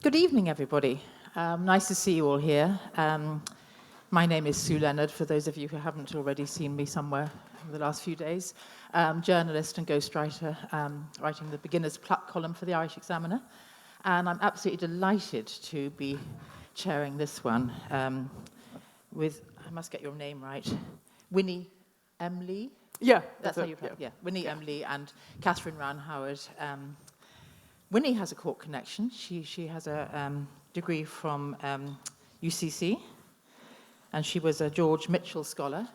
Good evening, everybody. Nice to see you all here. My name is Sue Leonard, for those of you who haven't already seen me somewhere over the last few days. Journalist and ghostwriter, writing the Beginner's Pluck column for the Irish Examiner. And I'm absolutely delighted to be chairing this one with, I must get your name right, Winnie M Li? Yeah, That's how you pronounce it. Yeah, Winnie M Li and Catherine Howard. Winnie has a Cork connection. She has a degree from UCC, and she was a George Mitchell scholar.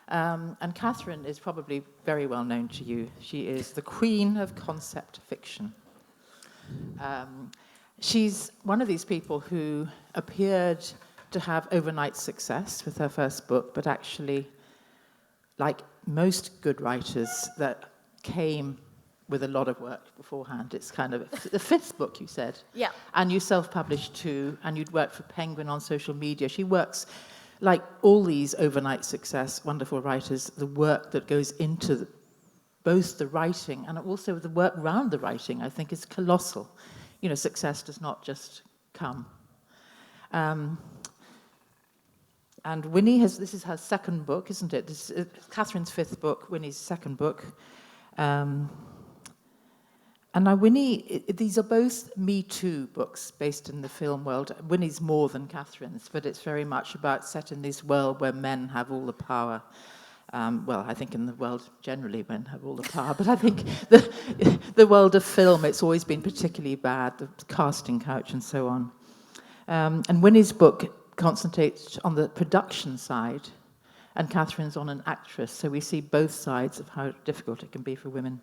And Catherine is probably very well known to you. She is the queen of concept fiction. She's one of these people who appeared to have overnight success with her first book, but actually, like most good writers, that came with a lot of work beforehand. It's kind of the fifth book, you said. Yeah. And you self-published too, and you'd worked for Penguin on social media. She works, like all these overnight success, wonderful writers, the work that goes into both the writing and also the work around the writing, I think, is colossal. You know, success does not just come. And Winnie this is her second book, isn't it? This is Catherine's fifth book, Winnie's second book. And now Winnie, these are both Me Too books based in the film world. Winnie's more than Catherine's, but it's very much about set in this world where men have all the power. Well, I think in the world generally men have all the power, but I think the world of film, it's always been particularly bad, the casting couch and so on. And Winnie's book concentrates on the production side, and Catherine's on an actress, so we see both sides of how difficult it can be for women.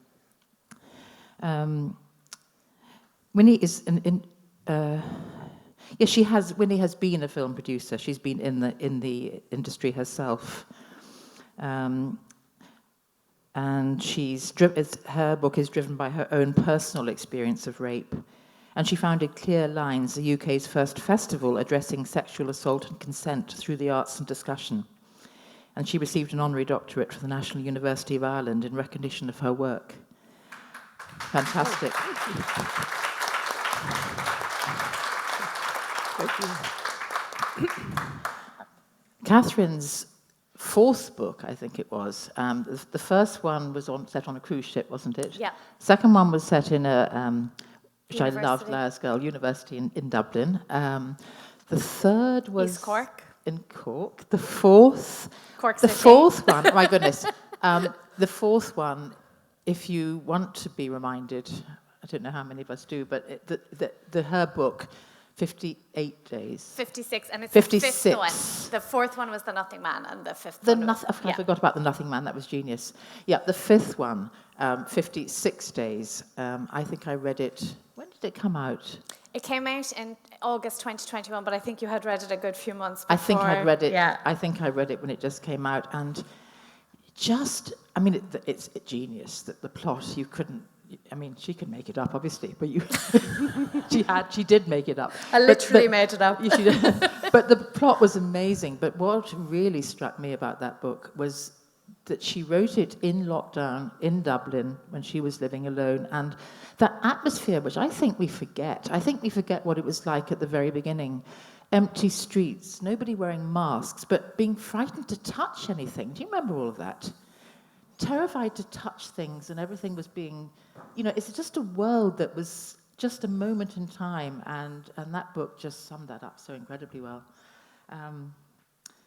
Winnie is Winnie has been a film producer. She's been in the industry herself, and her book is driven by her own personal experience of rape, and she founded Clear Lines, the UK's first festival addressing sexual assault and consent through the arts and discussion. And she received an honorary doctorate from the National University of Ireland in recognition of her work. Fantastic. Catherine's fourth book, I think it was. The first one was set on a cruise ship, wasn't it? Yeah. Second one was set in a, which I loved, University in Dublin. The third was East Cork. In Cork. The fourth. Cork The City. fourth one. My goodness. The fourth one. If you want to be reminded, I don't know how many of us do, but her book, 58 Days. 56, and it's 56. the fifth one. The fourth one was The Nothing Man, and the fifth one was... I forgot about The Nothing Man, that was genius. Yeah, the fifth one, 56 Days. I think I read it, when did it come out? It came out in August 2021, but I think you had read it a good few months before. I think I'd read it. Yeah. I think I read it when it just came out, and it's a genius that the plot, you couldn't, she could make it up, obviously, but she did make it up. I literally made it up. But the plot was amazing. But what really struck me about that book was that she wrote it in lockdown in Dublin when she was living alone. And that atmosphere, which I think we forget what it was like at the very beginning. Empty streets, nobody wearing masks, but being frightened to touch anything. Do you remember all of that? Terrified to touch things, and everything was being, it's just a world that was just a moment in time, and that book just summed that up so incredibly well.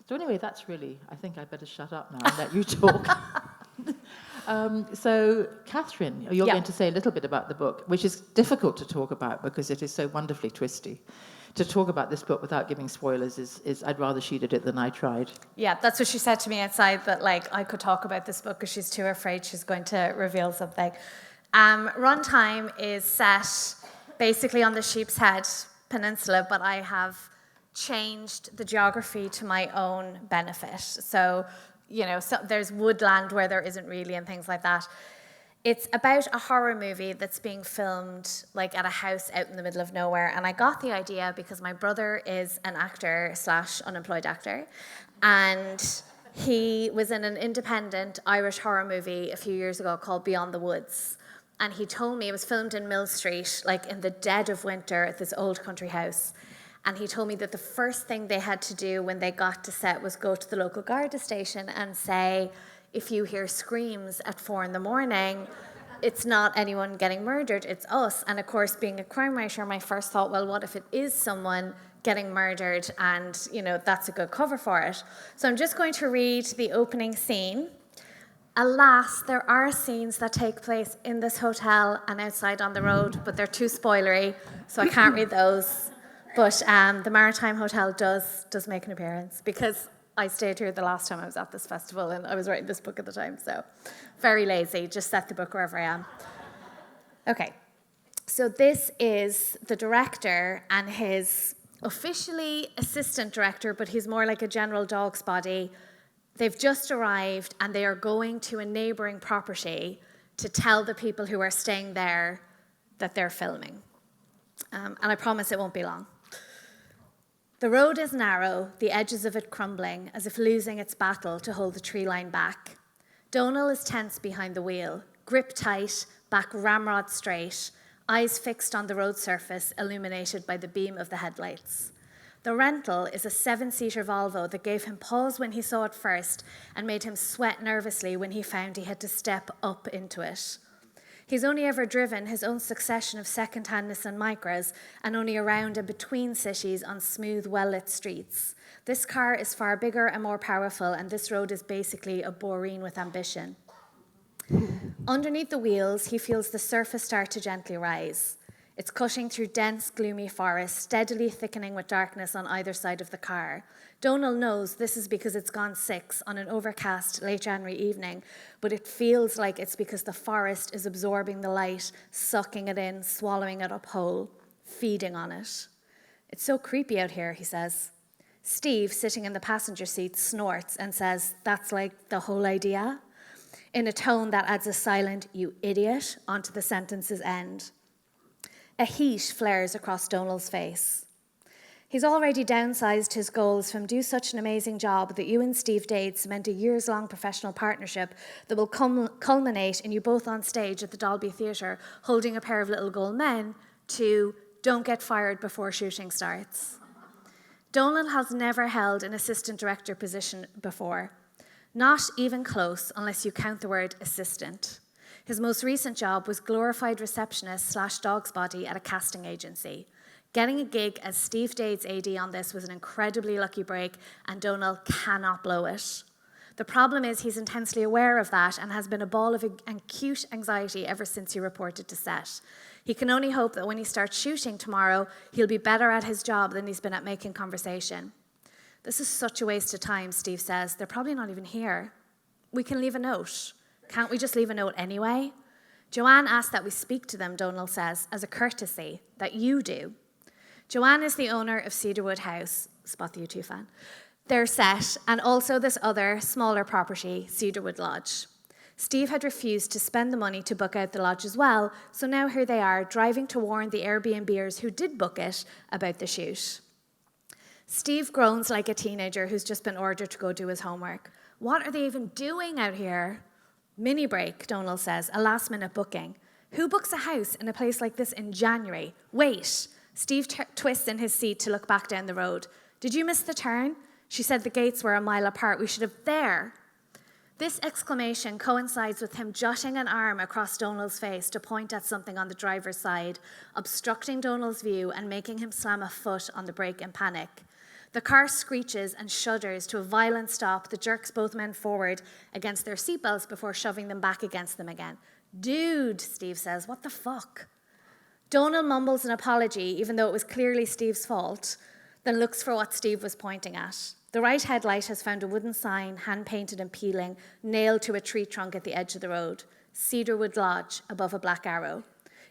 So anyway, that's really, I think I better shut up now and let you talk. So, Catherine, you're going to say a little bit about the book, which is difficult to talk about because it is so wonderfully twisty. To talk about this book without giving spoilers is I'd rather she did it than I tried. Yeah, that's what she said to me outside, that I could talk about this book because she's too afraid she's going to reveal something. Run Time is set basically on the Sheep's Head Peninsula, but I have changed the geography to my own benefit. So, there's woodland where there isn't really and things like that. It's about a horror movie that's being filmed at a house out in the middle of nowhere. And I got the idea because my brother is an actor / unemployed actor. And he was in an independent Irish horror movie a few years ago called Beyond the Woods. And he told me it was filmed in Mill Street, like in the dead of winter at this old country house. And he told me that the first thing they had to do when they got to set was go to the local Garda station and say, if you hear screams at 4 a.m, it's not anyone getting murdered, it's us. And of course, being a crime writer, my first thought, well, what if it is someone getting murdered? And, you know, that's a good cover for it. So I'm just going to read the opening scene. Alas, there are scenes that take place in this hotel and outside on the road, but they're too spoilery, so I can't read those. But the Maritime Hotel does make an appearance, because I stayed here the last time I was at this festival and I was writing this book at the time, so very lazy, just set the book wherever I am. Okay, so this is the director and his officially assistant director, but he's more like a general dog's body. They've just arrived and they are going to a neighbouring property to tell the people who are staying there that they're filming. And I promise it won't be long. The road is narrow, the edges of it crumbling, as if losing its battle to hold the tree line back. Donal is tense behind the wheel, grip tight, back ramrod straight, eyes fixed on the road surface illuminated by the beam of the headlights. The rental is a 7-seater Volvo that gave him pause when he saw it first and made him sweat nervously when he found he had to step up into it. He's only ever driven his own succession of second-hand Nissan Micras and only around and between cities on smooth, well-lit streets. This car is far bigger and more powerful, and this road is basically a boreen with ambition. Underneath the wheels, he feels the surface start to gently rise. It's cutting through dense, gloomy forest, steadily thickening with darkness on either side of the car. Donal knows this is because it's gone 6 on an overcast late January evening, but it feels like it's because the forest is absorbing the light, sucking it in, swallowing it up whole, feeding on it. It's so creepy out here, he says. Steve, sitting in the passenger seat, snorts and says, "That's like the whole idea," in a tone that adds a silent "you idiot" onto the sentence's end. A heat flares across Donal's face. He's already downsized his goals from do such an amazing job that you and Steve Dade cement a years-long professional partnership that will culminate in you both on stage at the Dalby Theatre holding a pair of little gold men to don't get fired before shooting starts. Donal has never held an assistant director position before, not even close unless you count the word assistant. His most recent job was glorified receptionist/dog's body at a casting agency. Getting a gig as Steve Dade's AD on this was an incredibly lucky break, and Donal cannot blow it. The problem is he's intensely aware of that and has been a ball of acute anxiety ever since he reported to set. He can only hope that when he starts shooting tomorrow, he'll be better at his job than he's been at making conversation. This is such a waste of time, Steve says. They're probably not even here. We can leave a note. Can't we just leave a note anyway? Joanne asked that we speak to them, Donal says, as a courtesy, that you do. Joanne is the owner of Cedarwood House, spot the U2 fan, their set, and also this other, smaller property, Cedarwood Lodge. Steve had refused to spend the money to book out the lodge as well, so now here they are, driving to warn the Airbnbers who did book it about the shoot. Steve groans like a teenager who's just been ordered to go do his homework. What are they even doing out here? Mini break, Donal says, a last-minute booking. Who books a house in a place like this in January? Wait. Steve twists in his seat to look back down the road. Did you miss the turn? She said the gates were a mile apart. We should have there. This exclamation coincides with him jutting an arm across Donal's face to point at something on the driver's side, obstructing Donal's view and making him slam a foot on the brake in panic. The car screeches and shudders to a violent stop that jerks both men forward against their seatbelts before shoving them back against them again. Dude, Steve says, what the fuck? Donal mumbles an apology, even though it was clearly Steve's fault, then looks for what Steve was pointing at. The right headlight has found a wooden sign, hand-painted and peeling, nailed to a tree trunk at the edge of the road. Cedarwood Lodge, above a black arrow.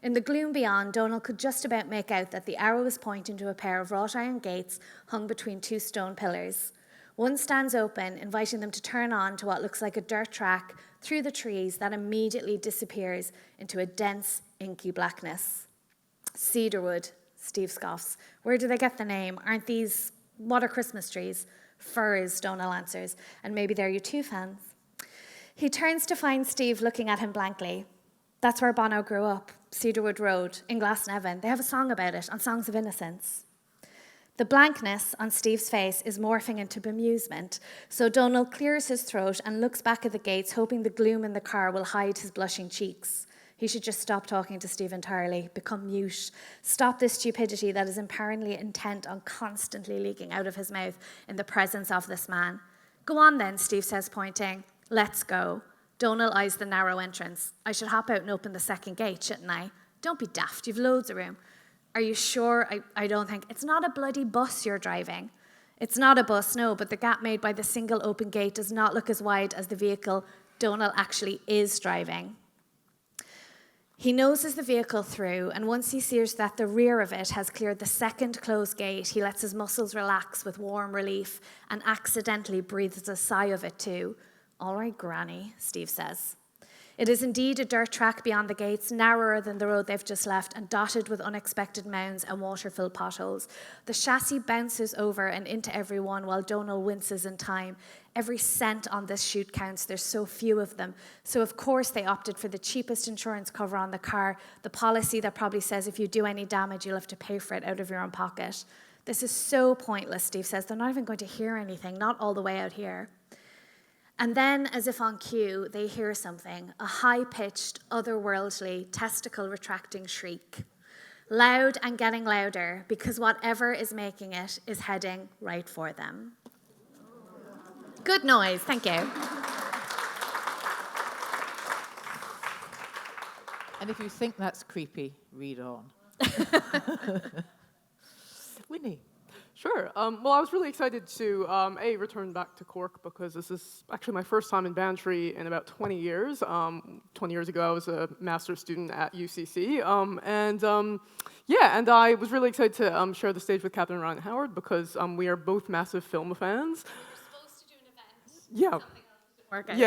In the gloom beyond, Donal could just about make out that the arrow was pointing to a pair of wrought iron gates hung between 2 stone pillars. One stands open, inviting them to turn on to what looks like a dirt track through the trees that immediately disappears into a dense, inky blackness. Cedarwood, Steve scoffs. Where do they get the name? Aren't these, what are Christmas trees? Firs, Donal answers, and maybe they're U2 fans. He turns to find Steve looking at him blankly. That's where Bono grew up, Cedarwood Road, in Glasnevin. They have a song about it on Songs of Innocence. The blankness on Steve's face is morphing into bemusement, so Donald clears his throat and looks back at the gates, hoping the gloom in the car will hide his blushing cheeks. He should just stop talking to Steve entirely, become mute, stop this stupidity that is apparently intent on constantly leaking out of his mouth in the presence of this man. Go on then, Steve says, pointing. Let's go. Donal eyes the narrow entrance. I should hop out and open the second gate, shouldn't I? Don't be daft, you've loads of room. Are you sure? I don't think. It's not a bloody bus you're driving. It's not a bus, no, but the gap made by the single open gate does not look as wide as the vehicle Donal actually is driving. He noses the vehicle through, and once he sees that the rear of it has cleared the second closed gate, he lets his muscles relax with warm relief and accidentally breathes a sigh of it too. All right, Granny, Steve says. It is indeed a dirt track beyond the gates, narrower than the road they've just left and dotted with unexpected mounds and water-filled potholes. The chassis bounces over and into everyone while Donal winces in time. Every cent on this chute counts. There's so few of them. So of course they opted for the cheapest insurance cover on the car, the policy that probably says if you do any damage, you'll have to pay for it out of your own pocket. This is so pointless, Steve says. They're not even going to hear anything, not all the way out here. And then, as if on cue, they hear something, a high-pitched, otherworldly, testicle-retracting shriek. Loud and getting louder, because whatever is making it is heading right for them. Good noise, thank you. And if you think that's creepy, read on. Winnie. Sure. Well, I was really excited to, return back to Cork because this is actually my first time in Bantry in about 20 years. 20 years ago, I was a master's student at UCC. And I was really excited to share the stage with Catherine and Howard because we are both massive film fans. We were supposed to do an event. Yeah. Work out,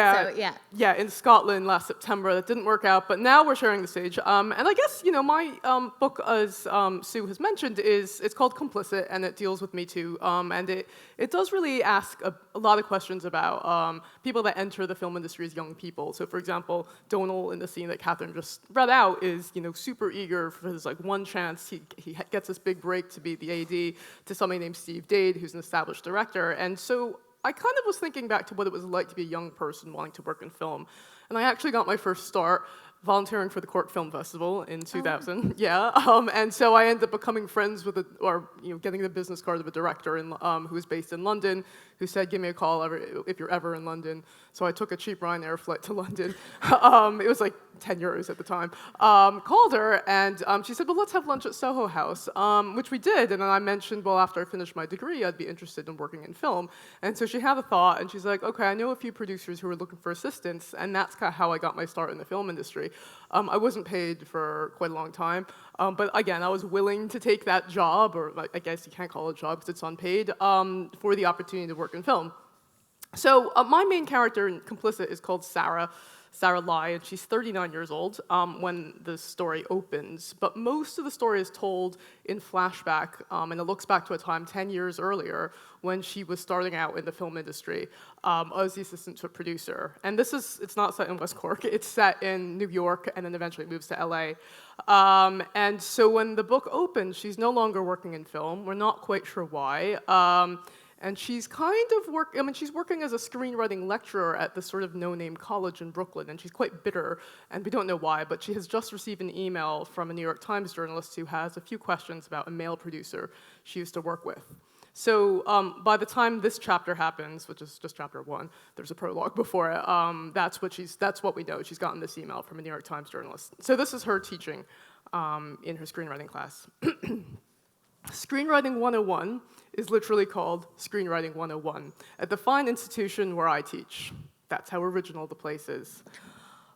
Yeah, in Scotland last September. That didn't work out, but now we're sharing the stage. And I guess, my book, as Sue has mentioned, it's called Complicit, and it deals with Me Too. And it does really ask a lot of questions about people that enter the film industry as young people. So, for example, Donal, in the scene that Catherine just read out, is, super eager for his, one chance. He gets this big break to be the AD to somebody named Steve Dade, who's an established director. And so I kind of was thinking back to what it was like to be a young person wanting to work in film. And I actually got my first start volunteering for the Cork Film Festival in 2000. And so I ended up becoming friends with getting the business card of a director who was based in London, who said, give me a call if you're ever in London. So I took a cheap Ryanair flight to London. It was like 10 euros at the time. Called her, and she said, well, let's have lunch at Soho House, which we did. And then I mentioned, well, after I finished my degree, I'd be interested in working in film. And so she had a thought, and she's like, okay, I know a few producers who are looking for assistants, and that's kind of how I got my start in the film industry. I wasn't paid for quite a long time, but again, I was willing to take that job, or I guess you can't call it a job because it's unpaid, for the opportunity to work in film. So my main character in Complicit is called Sarah Lai, and she's 39 years old when the story opens. But most of the story is told in flashback, and it looks back to a time 10 years earlier when she was starting out in the film industry as the assistant to a producer. And it's not set in West Cork, it's set in New York, and then eventually moves to LA. And so when the book opens, she's no longer working in film. We're not quite sure why. And she's she's working as a screenwriting lecturer at this sort of no-name college in Brooklyn, and she's quite bitter, and we don't know why, but she has just received an email from a New York Times journalist who has a few questions about a male producer she used to work with. So by the time this chapter happens, which is just chapter 1, there's a prologue before it, that's what we know. She's gotten this email from a New York Times journalist. So this is her teaching in her screenwriting class. Screenwriting 101 is literally called Screenwriting 101 at the fine institution where I teach. That's how original the place is.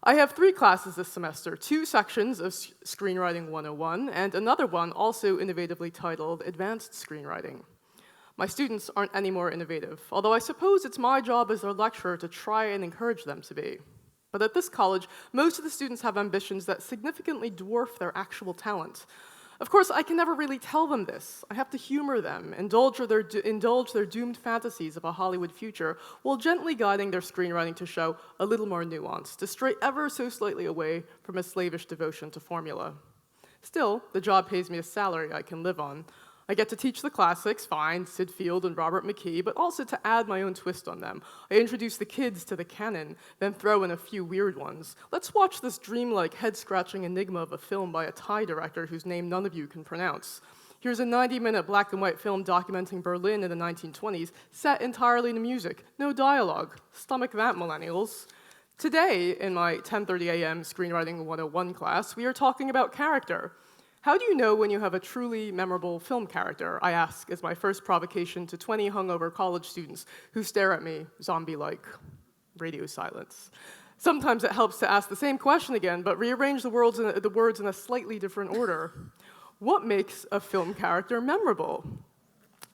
I have 3 classes this semester, 2 sections of Screenwriting 101, and another one also innovatively titled Advanced Screenwriting. My students aren't any more innovative, although I suppose it's my job as their lecturer to try and encourage them to be. But at this college, most of the students have ambitions that significantly dwarf their actual talent. Of course, I can never really tell them this. I have to humor them, indulge their doomed fantasies of a Hollywood future, while gently guiding their screenwriting to show a little more nuance, to stray ever so slightly away from a slavish devotion to formula. Still, the job pays me a salary I can live on. I get to teach the classics, fine, Sid Field and Robert McKee, but also to add my own twist on them. I introduce the kids to the canon, then throw in a few weird ones. Let's watch this dreamlike, head-scratching enigma of a film by a Thai director whose name none of you can pronounce. Here's a 90-minute black and white film documenting Berlin in the 1920s, set entirely to music, no dialogue. Stomach that, millennials. Today, in my 10:30 a.m. Screenwriting 101 class, we are talking about character. How do you know when you have a truly memorable film character, I ask as my first provocation to 20 hungover college students who stare at me, zombie-like. Radio silence. Sometimes it helps to ask the same question again, but rearrange the words in a slightly different order. What makes a film character memorable?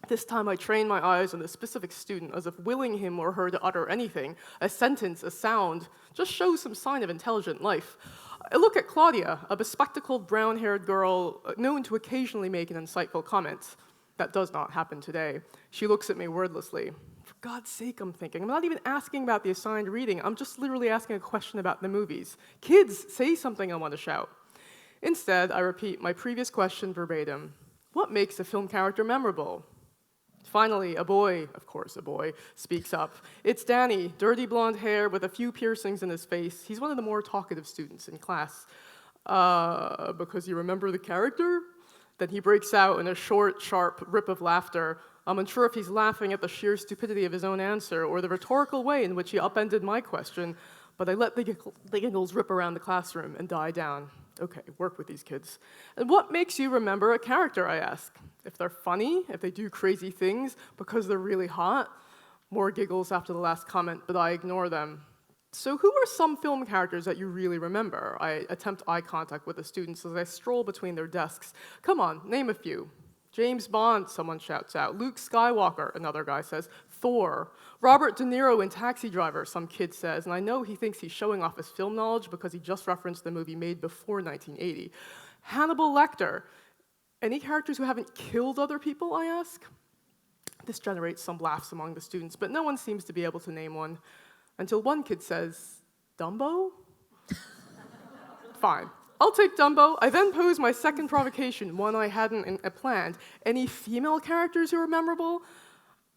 This time I train my eyes on a specific student as if willing him or her to utter anything, a sentence, a sound, just shows some sign of intelligent life. I look at Claudia, a bespectacled brown-haired girl known to occasionally make an insightful comment. That does not happen today. She looks at me wordlessly. For God's sake, I'm thinking. I'm not even asking about the assigned reading. I'm just literally asking a question about the movies. Kids, say something I want to shout. Instead, I repeat my previous question verbatim. What makes a film character memorable? Finally, a boy, of course a boy, speaks up. It's Danny, dirty blonde hair with a few piercings in his face. He's one of the more talkative students in class. Because you remember the character? Then he breaks out in a short, sharp rip of laughter. I'm unsure if he's laughing at the sheer stupidity of his own answer or the rhetorical way in which he upended my question, but I let the giggles rip around the classroom and die down. Okay, work with these kids. And what makes you remember a character, I ask? If they're funny, if they do crazy things because they're really hot? More giggles after the last comment, but I ignore them. So who are some film characters that you really remember? I attempt eye contact with the students as I stroll between their desks. Come on, name a few. James Bond, someone shouts out. Luke Skywalker, another guy says. Thor. Robert De Niro in Taxi Driver, some kid says, and I know he thinks he's showing off his film knowledge because he just referenced the movie made before 1980. Hannibal Lecter. Any characters who haven't killed other people, I ask? This generates some laughs among the students, but no one seems to be able to name one, until one kid says, Dumbo? Fine. I'll take Dumbo. I then pose my second provocation, one I hadn't planned. Any female characters who are memorable?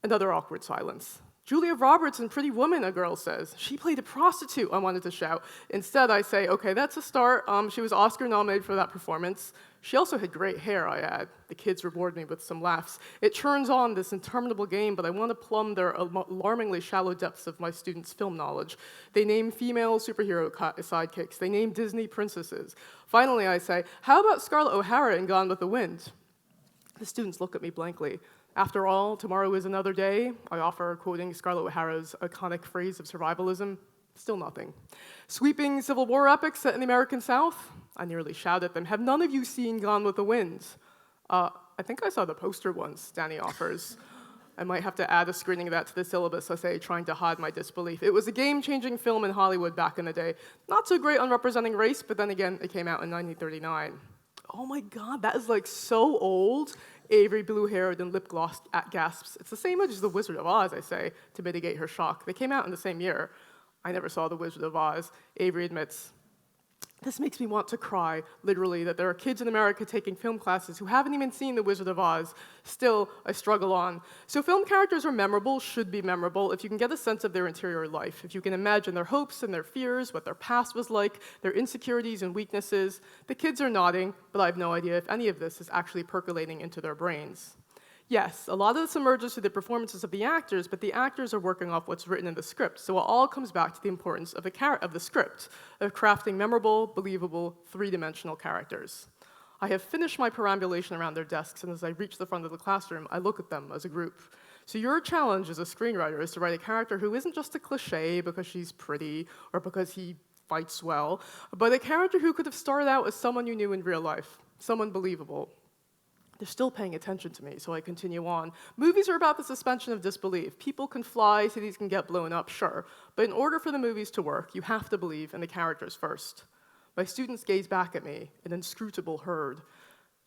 Another awkward silence. Julia Roberts in Pretty Woman, a girl says. She played a prostitute, I wanted to shout. Instead, I say, okay, that's a start. She was Oscar nominated for that performance. She also had great hair, I add. The kids reward me with some laughs. It turns on this interminable game, but I want to plumb their alarmingly shallow depths of my students' film knowledge. They name female superhero sidekicks. They name Disney princesses. Finally, I say, how about Scarlett O'Hara in Gone with the Wind? The students look at me blankly. After all, tomorrow is another day. I offer, quoting Scarlett O'Hara's iconic phrase of survivalism. Still nothing. Sweeping Civil War epics set in the American South? I nearly shout at them. Have none of you seen Gone with the Wind? I think I saw the poster once, Danny offers. I might have to add a screening of that to the syllabus, I say, trying to hide my disbelief. It was a game-changing film in Hollywood back in the day. Not so great on representing race, but then again, it came out in 1939. Oh my God, that is like so old. Avery, blue-haired, and lip-glossed gasps. It's the same age as The Wizard of Oz, I say, to mitigate her shock. They came out in the same year. I never saw The Wizard of Oz. Avery admits, this makes me want to cry, literally, that there are kids in America taking film classes who haven't even seen The Wizard of Oz. Still, I struggle on. So film characters are memorable, should be memorable, if you can get a sense of their interior life, if you can imagine their hopes and their fears, what their past was like, their insecurities and weaknesses. The kids are nodding, but I have no idea if any of this is actually percolating into their brains. Yes, a lot of this emerges through the performances of the actors, but the actors are working off what's written in the script, so it all comes back to the importance of the script, of crafting memorable, believable, three-dimensional characters. I have finished my perambulation around their desks, and as I reach the front of the classroom, I look at them as a group. So your challenge as a screenwriter is to write a character who isn't just a cliche because she's pretty or because he fights well, but a character who could have started out as someone you knew in real life, someone believable. They're still paying attention to me, so I continue on. Movies are about the suspension of disbelief. People can fly, cities can get blown up, sure. But in order for the movies to work, you have to believe in the characters first. My students gaze back at me, an inscrutable herd.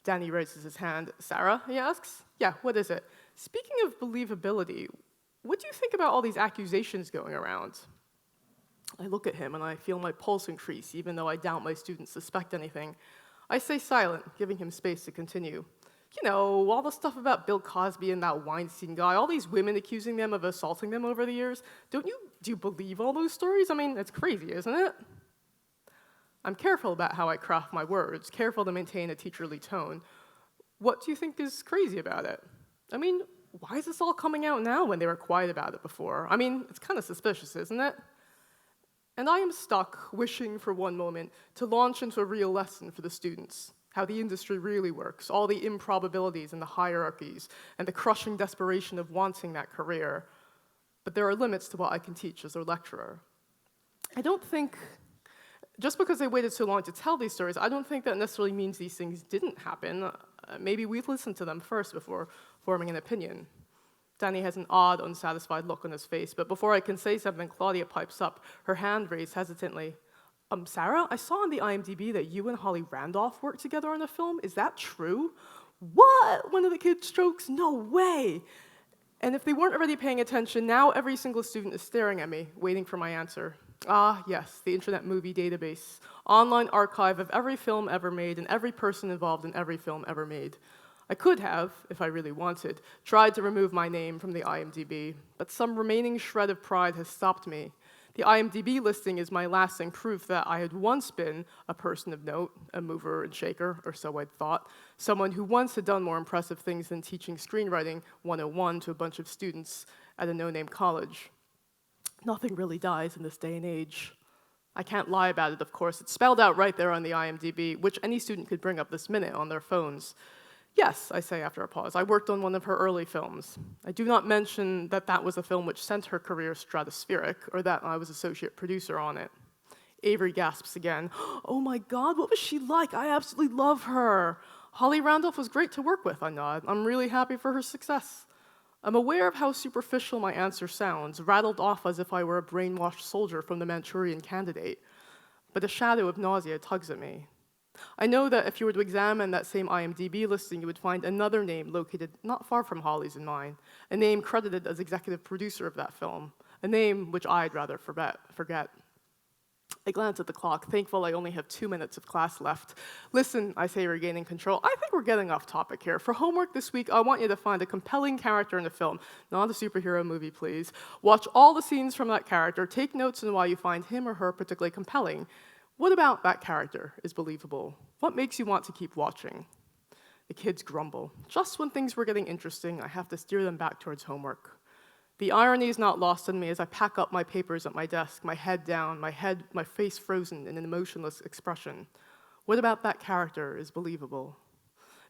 Danny raises his hand. Sarah, he asks. Yeah, what is it? Speaking of believability, what do you think about all these accusations going around? I look at him and I feel my pulse increase, even though I doubt my students suspect anything. I stay silent, giving him space to continue. You know, all the stuff about Bill Cosby and that Weinstein guy, all these women accusing them of assaulting them over the years. Do you believe all those stories? I mean, it's crazy, isn't it? I'm careful about how I craft my words, careful to maintain a teacherly tone. What do you think is crazy about it? I mean, why is this all coming out now when they were quiet about it before? I mean, it's kind of suspicious, isn't it? And I am stuck, wishing for one moment to launch into a real lesson for the students, how the industry really works, all the improbabilities and the hierarchies, and the crushing desperation of wanting that career. But there are limits to what I can teach as their lecturer. I don't think, just because they waited so long to tell these stories, I don't think that necessarily means these things didn't happen. Maybe we've listened to them first before forming an opinion. Danny has an odd, unsatisfied look on his face, but before I can say something, Claudia pipes up, her hand raised hesitantly. Sarah, I saw on the IMDb that you and Holly Randolph worked together on a film. Is that true? What? One of the kids strokes? No way! And if they weren't already paying attention, now every single student is staring at me, waiting for my answer. Ah, yes, the Internet Movie Database, online archive of every film ever made and every person involved in every film ever made. I could have, if I really wanted, tried to remove my name from the IMDb, but some remaining shred of pride has stopped me. The IMDb listing is my lasting proof that I had once been a person of note, a mover and shaker, or so I'd thought, someone who once had done more impressive things than teaching screenwriting 101 to a bunch of students at a no-name college. Nothing really dies in this day and age. I can't lie about it, of course. It's spelled out right there on the IMDb, which any student could bring up this minute on their phones. Yes, I say after a pause, I worked on one of her early films. I do not mention that that was a film which sent her career stratospheric, or that I was associate producer on it. Avery gasps again. Oh my God, what was she like? I absolutely love her. Holly Randolph was great to work with, I nod. I'm really happy for her success. I'm aware of how superficial my answer sounds, rattled off as if I were a brainwashed soldier from the Manchurian Candidate. But a shadow of nausea tugs at me. I know that if you were to examine that same IMDb listing, you would find another name located not far from Holly's and mine, a name credited as executive producer of that film, a name which I'd rather forget. I glance at the clock, thankful I only have 2 minutes of class left. Listen, I say, regaining control, I think we're getting off topic here. For homework this week, I want you to find a compelling character in a film, not a superhero movie, please. Watch all the scenes from that character, take notes on why you find him or her particularly compelling. What about that character is believable? What makes you want to keep watching? The kids grumble. Just when things were getting interesting, I have to steer them back towards homework. The irony is not lost on me as I pack up my papers at my desk, my head down, my face frozen in an emotionless expression. What about that character is believable?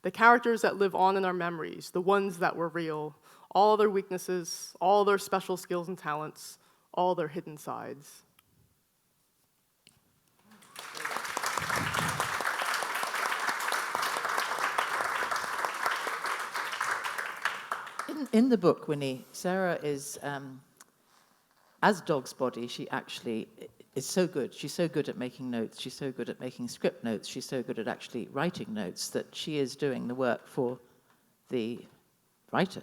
The characters that live on in our memories, the ones that were real, all their weaknesses, all their special skills and talents, all their hidden sides. In the book, Winnie, Sarah is, as Dog's Body, she actually is so good. She's so good at making notes. She's so good at making script notes. She's so good at actually writing notes that she is doing the work for the writer.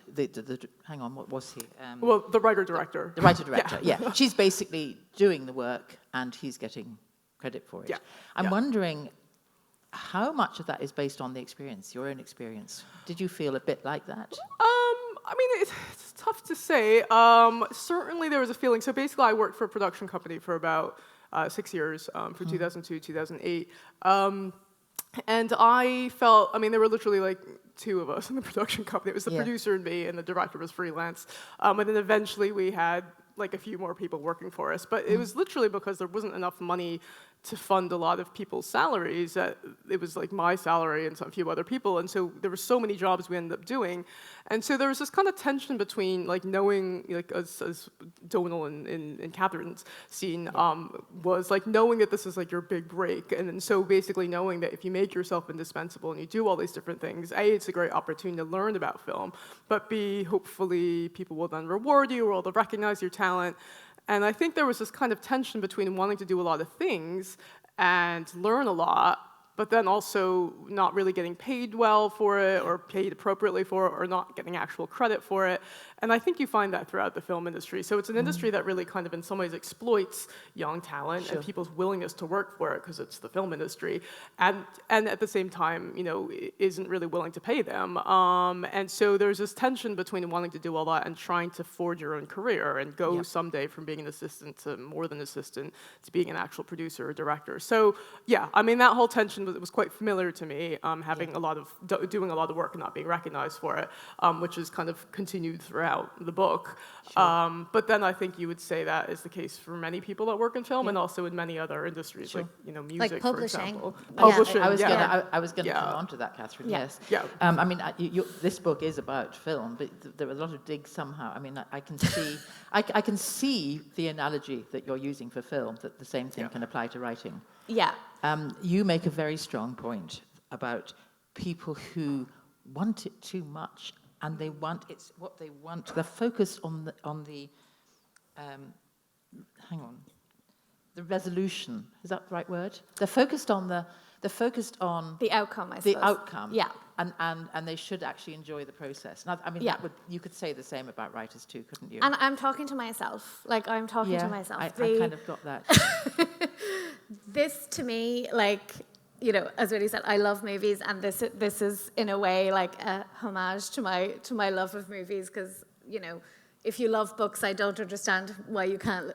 Hang on, what was he? Well, the writer-director. The writer-director, yeah. She's basically doing the work, and he's getting credit for it. Yeah. I'm wondering how much of that is based on the experience, your own experience. Did you feel a bit like that? I mean, it's tough to say. Certainly there was a feeling. So basically, I worked for a production company for about 6 years, from 2002 to 2008. And I felt, I mean, there were literally like 2 of us in the production company. It was the producer and me, and the director was freelance. And then eventually we had like a few more people working for us. But it was literally because there wasn't enough money to fund a lot of people's salaries. It was like my salary and a few other people. And so there were so many jobs we ended up doing. And so there was this kind of tension between like knowing, like as Donal in Catherine's scene, was like knowing that this is like your big break. And so basically knowing that if you make yourself indispensable and you do all these different things, A, it's a great opportunity to learn about film, but B, hopefully people will then reward you or they'll recognize your talent. And I think there was this kind of tension between wanting to do a lot of things and learn a lot, but then also not really getting paid well for it or paid appropriately for it or not getting actual credit for it. And I think you find that throughout the film industry. So it's an industry that really kind of in some ways exploits young talent and people's willingness to work for it because it's the film industry, and at the same time, isn't really willing to pay them. And so there's this tension between wanting to do all that and trying to forge your own career and go someday from being an assistant to more than assistant to being an actual producer or director. So yeah, I mean that whole tension was quite familiar to me, having a lot of doing a lot of work and not being recognized for it, which is kind of continued throughout the book. But then I think you would say that is the case for many people that work in film and also in many other industries, like music, like publishing. for example. Yeah. Publishing, I was going to come on to that, Catherine. Yeah. Yes. Yeah. I mean, this book is about film, but there are a lot of digs somehow. I mean, I can see, I can see the analogy that you're using for film. That the same thing can apply to writing. Yeah. You make a very strong point about people who want it too much, and it's what they want. They're focused on the the resolution. Is that the right word? They're focused on the outcome, I suppose. The outcome. Yeah. And they should actually enjoy the process. Now, I mean, you could say the same about writers too, couldn't you? And I'm talking to myself. Like, I'm talking to myself. I kind of got that. This, to me, like, as Winnie said, I love movies, and this is, in a way, like a homage to my love of movies, because, if you love books, I don't understand why you can't,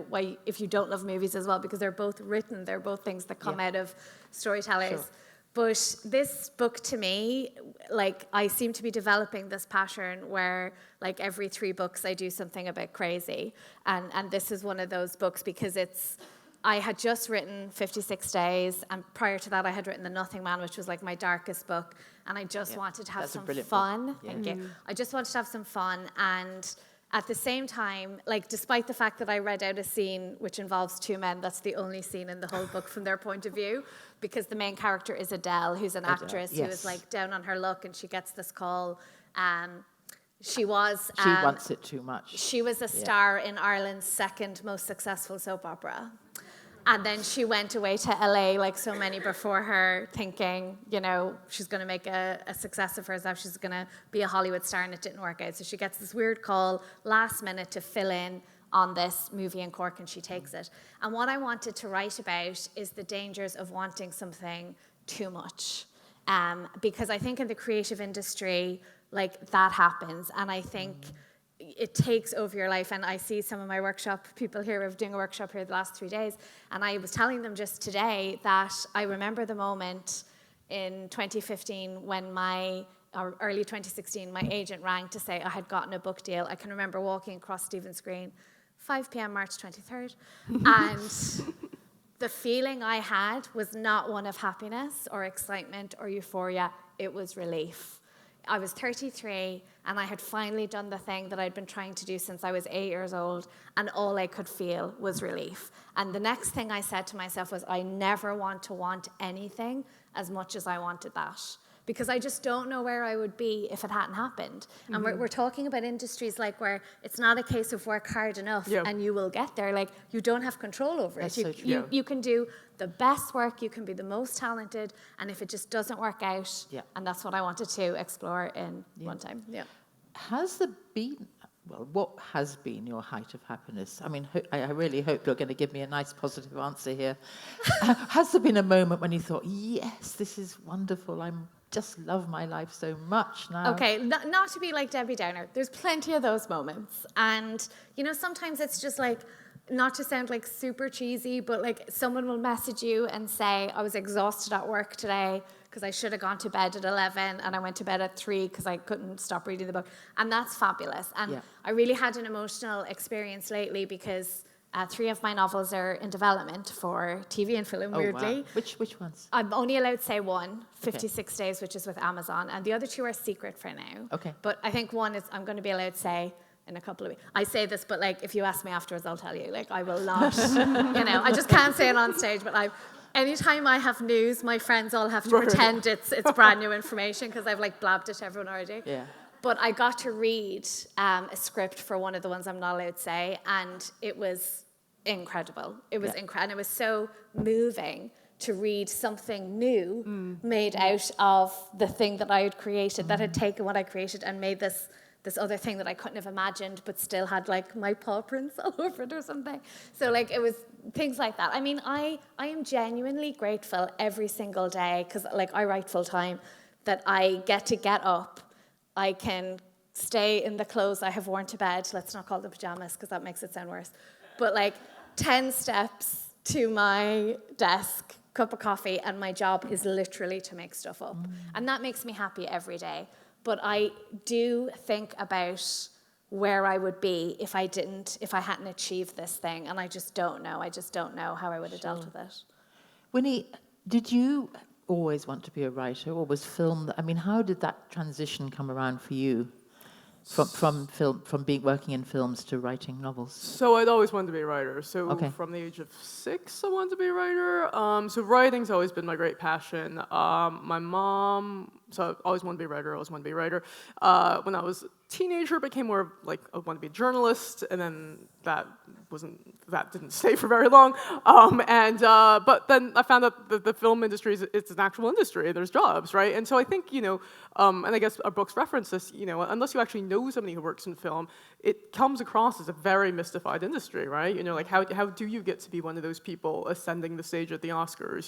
why if you don't love movies as well, because they're both written, they're both things that come out of storytellers. Sure. But this book, to me, like, I seem to be developing this pattern where, like, every 3 books I do something a bit crazy. And this is one of those books because I had just written 56 Days, and prior to that I had written The Nothing Man, which was like my darkest book, and I just wanted to have some fun. Thank you. I just wanted to have some fun, and at the same time, like, despite the fact that I read out a scene which involves 2 men, that's the only scene in the whole book from their point of view, because the main character is Adele, who's an actress who is, like, down on her luck, and she gets this call. She wants it too much. She was a star in Ireland's 2nd most successful soap opera. And then she went away to LA, like so many before her, thinking, she's going to make a success of herself. She's going to be a Hollywood star, and it didn't work out. So she gets this weird call last minute to fill in on this movie in Cork, and she takes it. And what I wanted to write about is the dangers of wanting something too much. Because I think in the creative industry, like, that happens. And I think it takes over your life. And I see some of my workshop people here, we're doing a workshop here the last 3 days, and I was telling them just today that I remember the moment in 2015 when or early 2016, my agent rang to say I had gotten a book deal. I can remember walking across Stephen's Green, 5 p.m. March 23rd, and the feeling I had was not one of happiness or excitement or euphoria, it was relief. I was 33, and I had finally done the thing that I'd been trying to do since I was 8 years old, and all I could feel was relief. And the next thing I said to myself was, I never want to want anything as much as I wanted that, because I just don't know where I would be if it hadn't happened. Mm-hmm. And we're talking about industries like where it's not a case of work hard enough and you will get there. Like, you don't have control over it. You can do the best work, you can be the most talented, and if it just doesn't work out, and that's what I wanted to explore in One Time. Yeah. Has there been, what has been your height of happiness? I mean, I really hope you're going to give me a nice positive answer here. Has there been a moment when you thought, yes, this is wonderful, just love my life so much now? Okay, not to be like Debbie Downer. There's plenty of those moments. And, sometimes it's just like, not to sound like super cheesy, but like someone will message you and say, I was exhausted at work today because I should have gone to bed at 11 and I went to bed at 3 because I couldn't stop reading the book. And that's fabulous. And I really had an emotional experience lately because 3 of my novels are in development for TV and film, weirdly. Wow. Which ones? I'm only allowed to say one, 56 Days, which is with Amazon, and the other 2 are secret for now. Okay. But I think one is I'm going to be allowed to say in a couple of weeks. I say this, but like if you ask me afterwards, I'll tell you. Like, I will not, I just can't say it on stage, but anytime I have news, my friends all have to pretend it's brand new information because I've like blabbed it to everyone already. Yeah. But I got to read a script for one of the ones I'm not allowed to say, and it was incredible. It was incredible. And it was so moving to read something new made out of the thing that I had created, that had taken what I created and made this other thing that I couldn't have imagined, but still had like my paw prints all over it or something. So like it was things like that. I mean, I am genuinely grateful every single day, because like I write full time, that I get up, I can stay in the clothes I have worn to bed. Let's not call them pajamas because that makes it sound worse. But like 10 steps to my desk, cup of coffee, and my job is literally to make stuff up. And that makes me happy every day. But I do think about where I would be if I hadn't achieved this thing, and I just don't know. I just don't know how I would have dealt with it. Winnie, did you always want to be a writer, or was film? I mean, how did that transition come around for you, from working in films to writing novels? So I'd always wanted to be a writer. So from the age of 6, I wanted to be a writer. So writing's always been my great passion. My mom, so I always wanted to be a writer. When I was a teenager, it became more of like I want to be a journalist, and then that didn't stay for very long. But then I found out that the film industry it's an actual industry. There's jobs, right? And so I think and I guess our books reference this. Unless you actually know somebody who works in film, it comes across as a very mystified industry, right? Like how do you get to be one of those people ascending the stage at the Oscars?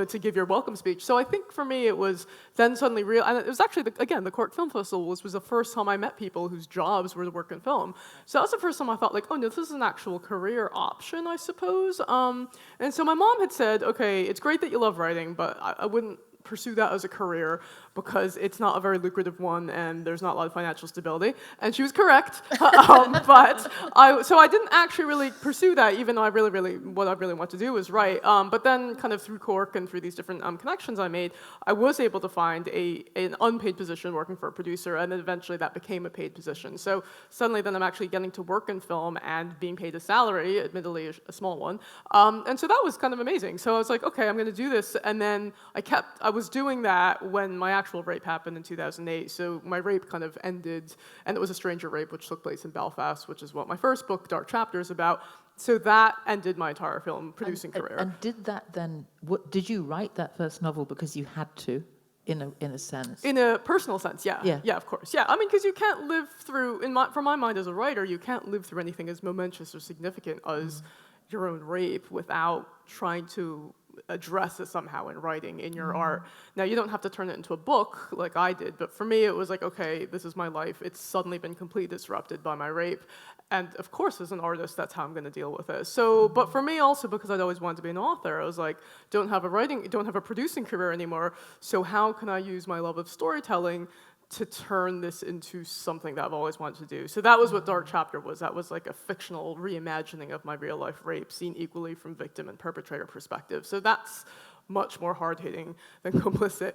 To give your welcome speech. So I think for me it was then suddenly real, and it was actually the Cork Film Festival was the first time I met people whose jobs were to work in film. So that was the first time I thought like, oh no, this is an actual career option, I suppose. And so my mom had said, okay, it's great that you love writing, but I wouldn't pursue that as a career because it's not a very lucrative one and there's not a lot of financial stability. And she was correct. But I didn't actually really pursue that, even though what I really want to do was write. But then kind of through Cork and through these different connections I made, I was able to find an unpaid position working for a producer, and then eventually that became a paid position. So suddenly then I'm actually getting to work in film and being paid a salary, admittedly a small one. And so that was kind of amazing. So I was like, okay, I'm going to do this. And then I was doing that when my actual rape happened in 2008. So my rape kind of ended, and it was a stranger rape, which took place in Belfast, which is what my first book, Dark Chapter, is about. So that ended my entire film producing career. And did that then? Did you write that first novel because you had to, in a sense? In a personal sense, yeah. Yeah, of course. Yeah, I mean, because you can't live through, from my mind as a writer, you can't live through anything as momentous or significant as your own rape without trying to address it somehow in writing, in your art. Now, you don't have to turn it into a book like I did, but for me, it was like, okay, this is my life. It's suddenly been completely disrupted by my rape. And of course, as an artist, that's how I'm going to deal with it. So, but for me also, because I'd always wanted to be an author, I was like, don't have a producing career anymore. So how can I use my love of storytelling to turn this into something that I've always wanted to do? So that was what Dark Chapter was. That was like a fictional reimagining of my real life rape, seen equally from victim and perpetrator perspective. So that's much more hard-hitting than Complicit.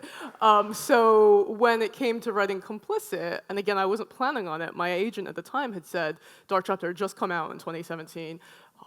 So when it came to writing Complicit, and again, I wasn't planning on it, my agent at the time had said, Dark Chapter had just come out in 2017,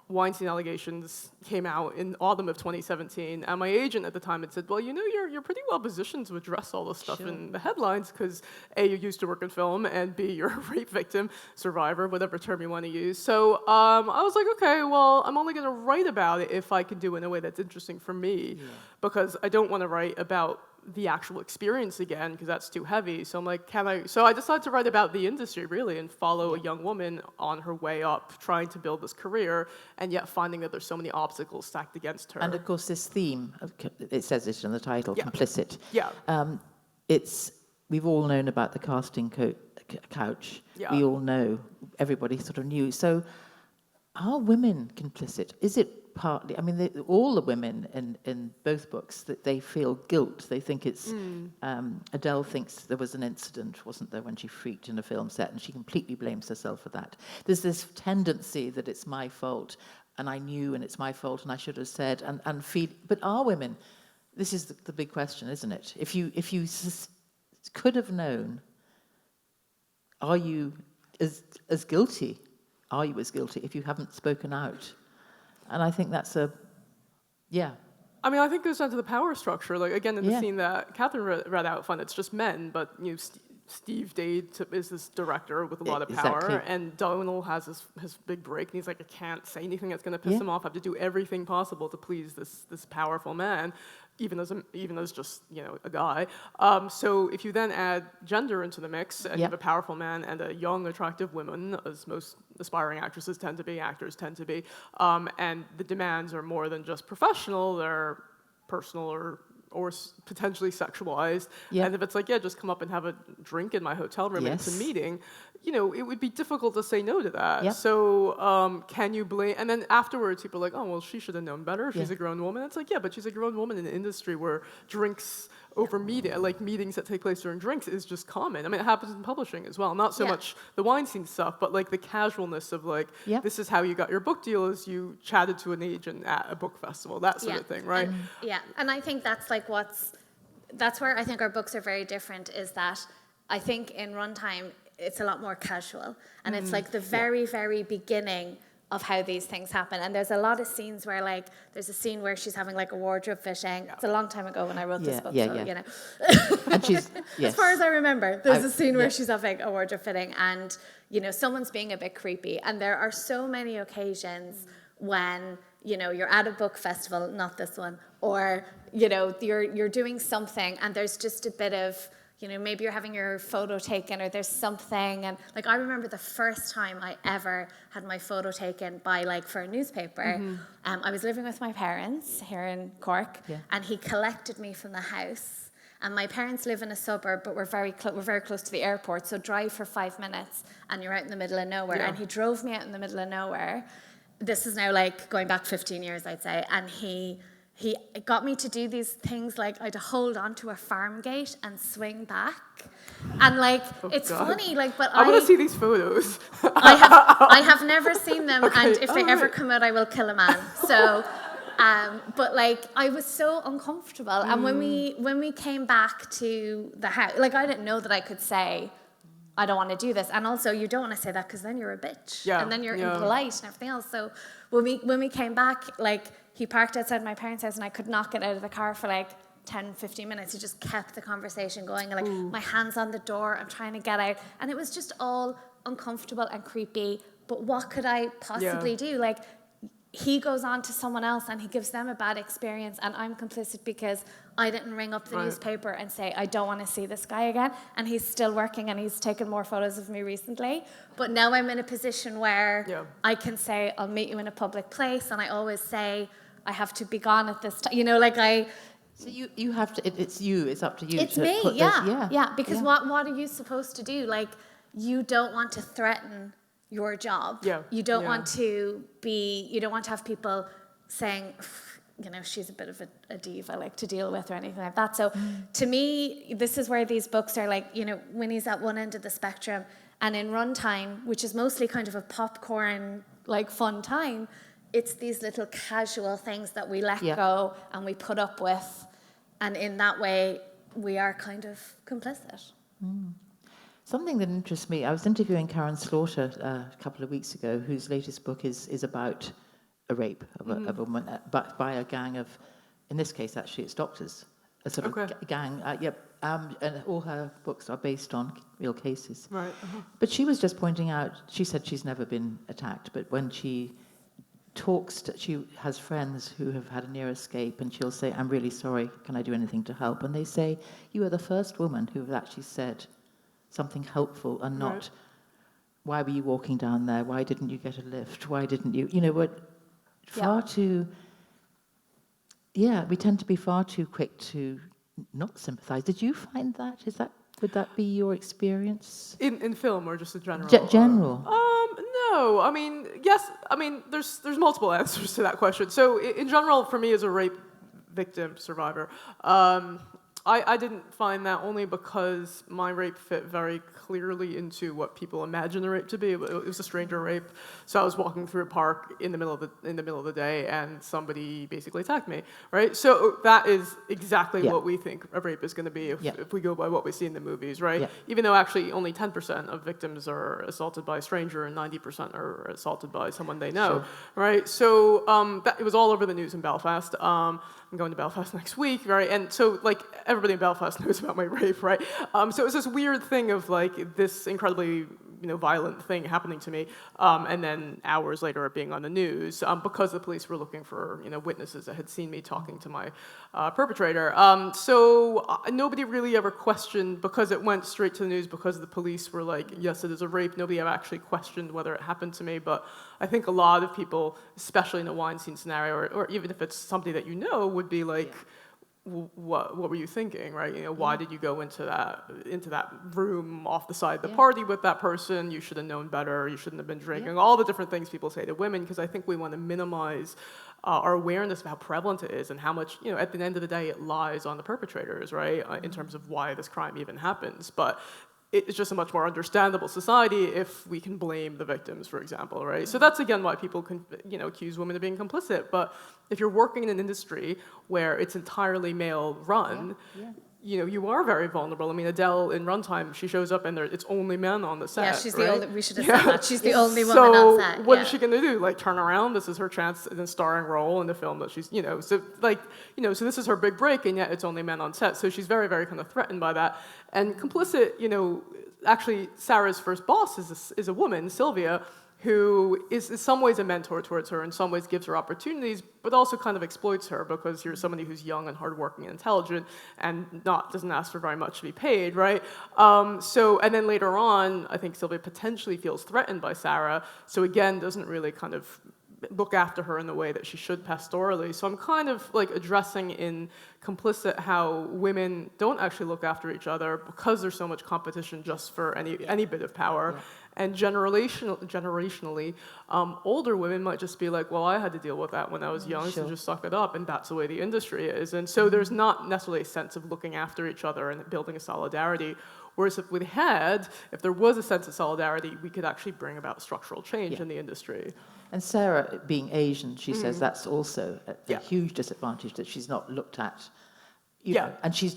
Weinstein allegations came out in autumn of 2017, and my agent at the time had said, well, you're pretty well positioned to address all this stuff in the headlines, because A, you used to work in film, and B, you're a rape victim, survivor, whatever term you want to use. So I was like, okay, well, I'm only going to write about it if I can do it in a way that's interesting for me, because I don't want to write about the actual experience again, because that's too heavy. So I'm like, so I decided to write about the industry, really, and follow a young woman on her way up, trying to build this career, and yet finding that there's so many obstacles stacked against her. And of course, this theme, it says it in the title, Complicit. Yeah. We've all known about the casting couch. Yeah. We all know, everybody sort of knew. So are women complicit? Is it partly, I mean, all the women in both books, that they feel guilt. They think it's, Adele thinks there was an incident, wasn't there, when she freaked in a film set, and she completely blames herself for that. There's this tendency that it's my fault, and I knew, and it's my fault, and I should have said, and feel, but are women, this is the big question, isn't it? If you could have known, are you as guilty? Are you as guilty if you haven't spoken out? And I think that's I mean, I think it goes down to the power structure. Like, again, in the scene that Catherine read out, it's just men, but Steve Dade is this director with a lot of power, Exactly. and Donal has his big break, and he's like, I can't say anything that's going to piss Yeah. him off. I have to do everything possible to please this powerful man, even as just a guy. So if you then add gender into the mix, and you Yeah. have a powerful man and a young, attractive woman, as most aspiring actresses tend to be, actors tend to be, and the demands are more than just professional; they're personal or potentially sexualized. Yeah. And if it's like, just come up and have a drink in my hotel room and it's a Yes. meeting, it would be difficult to say no to that. Yep. So can you blame, and then afterwards people are like, oh, well, she should have known better. She's Yeah. a grown woman. It's like, but she's a grown woman in an industry where drinks over meetings that take place during drinks is just common. I mean, it happens in publishing as well. Not so Yeah. much the Weinstein stuff, but like the casualness of like, Yep. this is how you got your book deal is you chatted to an agent at a book festival, that sort of thing, right? And I think that's like that's where I think our books are very different, is that I think in Runtime it's a lot more casual, and it's like the very, very beginning of how these things happen. And there's a lot of scenes where, like, there's a scene where she's having like a wardrobe fitting. It's a long time ago when I wrote this book, so And she's, yes. as far as I remember, there's a scene where yeah. she's having a wardrobe fitting, and someone's being a bit creepy. And there are so many occasions when you're at a book festival, not this one, or you're doing something, and there's just a bit of maybe you're having your photo taken, or there's something. And like, I remember the first time I ever had my photo taken for a newspaper. I was living with my parents here in Cork, and he collected me from the house. And my parents live in a suburb, but we're very close to the airport. So drive for 5 minutes, and you're out in the middle of nowhere. Yeah. And he drove me out in the middle of nowhere. This is now like going back 15 years, I'd say. And he got me to do these things, like I had to hold onto a farm gate and swing back. And like, it's God. funny, like, but I want to see these photos. I have never seen them, Okay. and if they ever Alright. come out, I will kill a man. So, but like, I was so uncomfortable. And when we came back to the house, like, I didn't know that I could say, I don't want to do this. And also, you don't want to say that because then you're a bitch. Yeah, And then you're yeah. impolite and everything else. So when we came back, like, he parked outside my parents' house, and I could not get out of the car for like 10, 15 minutes. He just kept the conversation going. And like, my hand's on the door, I'm trying to get out. And it was just all uncomfortable and creepy. But what could I possibly do? Like, he goes on to someone else and he gives them a bad experience, and I'm complicit because I didn't ring up the newspaper and say, I don't want to see this guy again. And he's still working, and he's taken more photos of me recently. But now I'm in a position where I can say, I'll meet you in a public place, and I always say, I have to be gone at this time. So you have to, it's up to you It's to me, put yeah. Because yeah. what are you supposed to do? Like, you don't want to threaten your job. Yeah. You don't want to have people saying, she's a bit of a diva, like, to deal with, or anything like that. So to me, this is where these books are like, Winnie's at one end of the spectrum, and in Runtime, which is mostly kind of a popcorn, like, fun time, it's these little casual things that we let go and we put up with, and in that way, we are kind of complicit. Something that interests me, I was interviewing Karen Slaughter a couple of weeks ago, whose latest book is about a rape of a woman but by a gang of, in this case, actually, it's doctors, a sort of gang. And all her books are based on real cases. Right. But she was just pointing out, she said she's never been attacked, but when she she has friends who have had a near escape, and she'll say, I'm really sorry, can I do anything to help? And they say, you are the first woman who has actually said something helpful, and not, why were you walking down there? Why didn't you get a lift? Why didn't you? We're far too, we tend to be far too quick to not sympathize. Did you find that? Would that be your experience? In film, or just in general? General. No. I mean, yes. I mean, there's multiple answers to that question. So in general, for me as a rape victim survivor, I didn't find that, only because my rape fit very clearly into what people imagine the rape to be. It was a stranger rape. So I was walking through a park in the middle of the day, and somebody basically attacked me. Right. So that is exactly what we think a rape is going to be if we go by what we see in the movies. Right. Yeah. Even though actually only 10% of victims are assaulted by a stranger, and 90% are assaulted by someone they know. Sure. Right. So it was all over the news in Belfast. I'm going to Belfast next week, right? And so, like, everybody in Belfast knows about my rape, right? So it was this weird thing of, like, this incredibly, violent thing happening to me, and then hours later it being on the news, because the police were looking for, witnesses that had seen me talking to my perpetrator. So nobody really ever questioned, because it went straight to the news, because the police were like, yes, it is a rape, nobody ever actually questioned whether it happened to me. But I think a lot of people, especially in a Weinstein scenario, or even if it's somebody that would be like, what were you thinking, right? Why did you go into that room off the side of the party with that person? You should have known better. You shouldn't have been drinking. All the different things people say to women, because I think we want to minimize our awareness of how prevalent it is and how much, at the end of the day, it lies on the perpetrators, right? In terms of why this crime even happens. But it's just a much more understandable society if we can blame the victims, for example, right? So that's, again, why people can, accuse women of being complicit. But if you're working in an industry where it's entirely male-run, you are very vulnerable. I mean, Adele in Runtime, she shows up and it's only men on the set. Yeah, she's right? the only. We should have said that. She's the only woman on set. So what is she going to do? Like, turn around? This is her chance in a starring role in the film that she's, so this is her big break, and yet it's only men on set. So she's very, very kind of threatened by that. And Complicit, actually Sarah's first boss is a woman, Sylvia, who is in some ways a mentor towards her, in some ways gives her opportunities, but also kind of exploits her, because you're somebody who's young and hardworking and intelligent and doesn't ask for very much to be paid, right? And then later on, I think Sylvia potentially feels threatened by Sarah, so again, doesn't really kind of look after her in the way that she should pastorally. So I'm kind of like addressing in Complicit how women don't actually look after each other because there's so much competition just for any bit of power. Yeah. And generationally, older women might just be like, well, I had to deal with that when I was young, so just suck it up, and that's the way the industry is. And so there's not necessarily a sense of looking after each other and building a solidarity. Whereas if there was a sense of solidarity, we could actually bring about structural change in the industry. And Sarah, being Asian, she says that's also a huge disadvantage, that she's not looked at. And she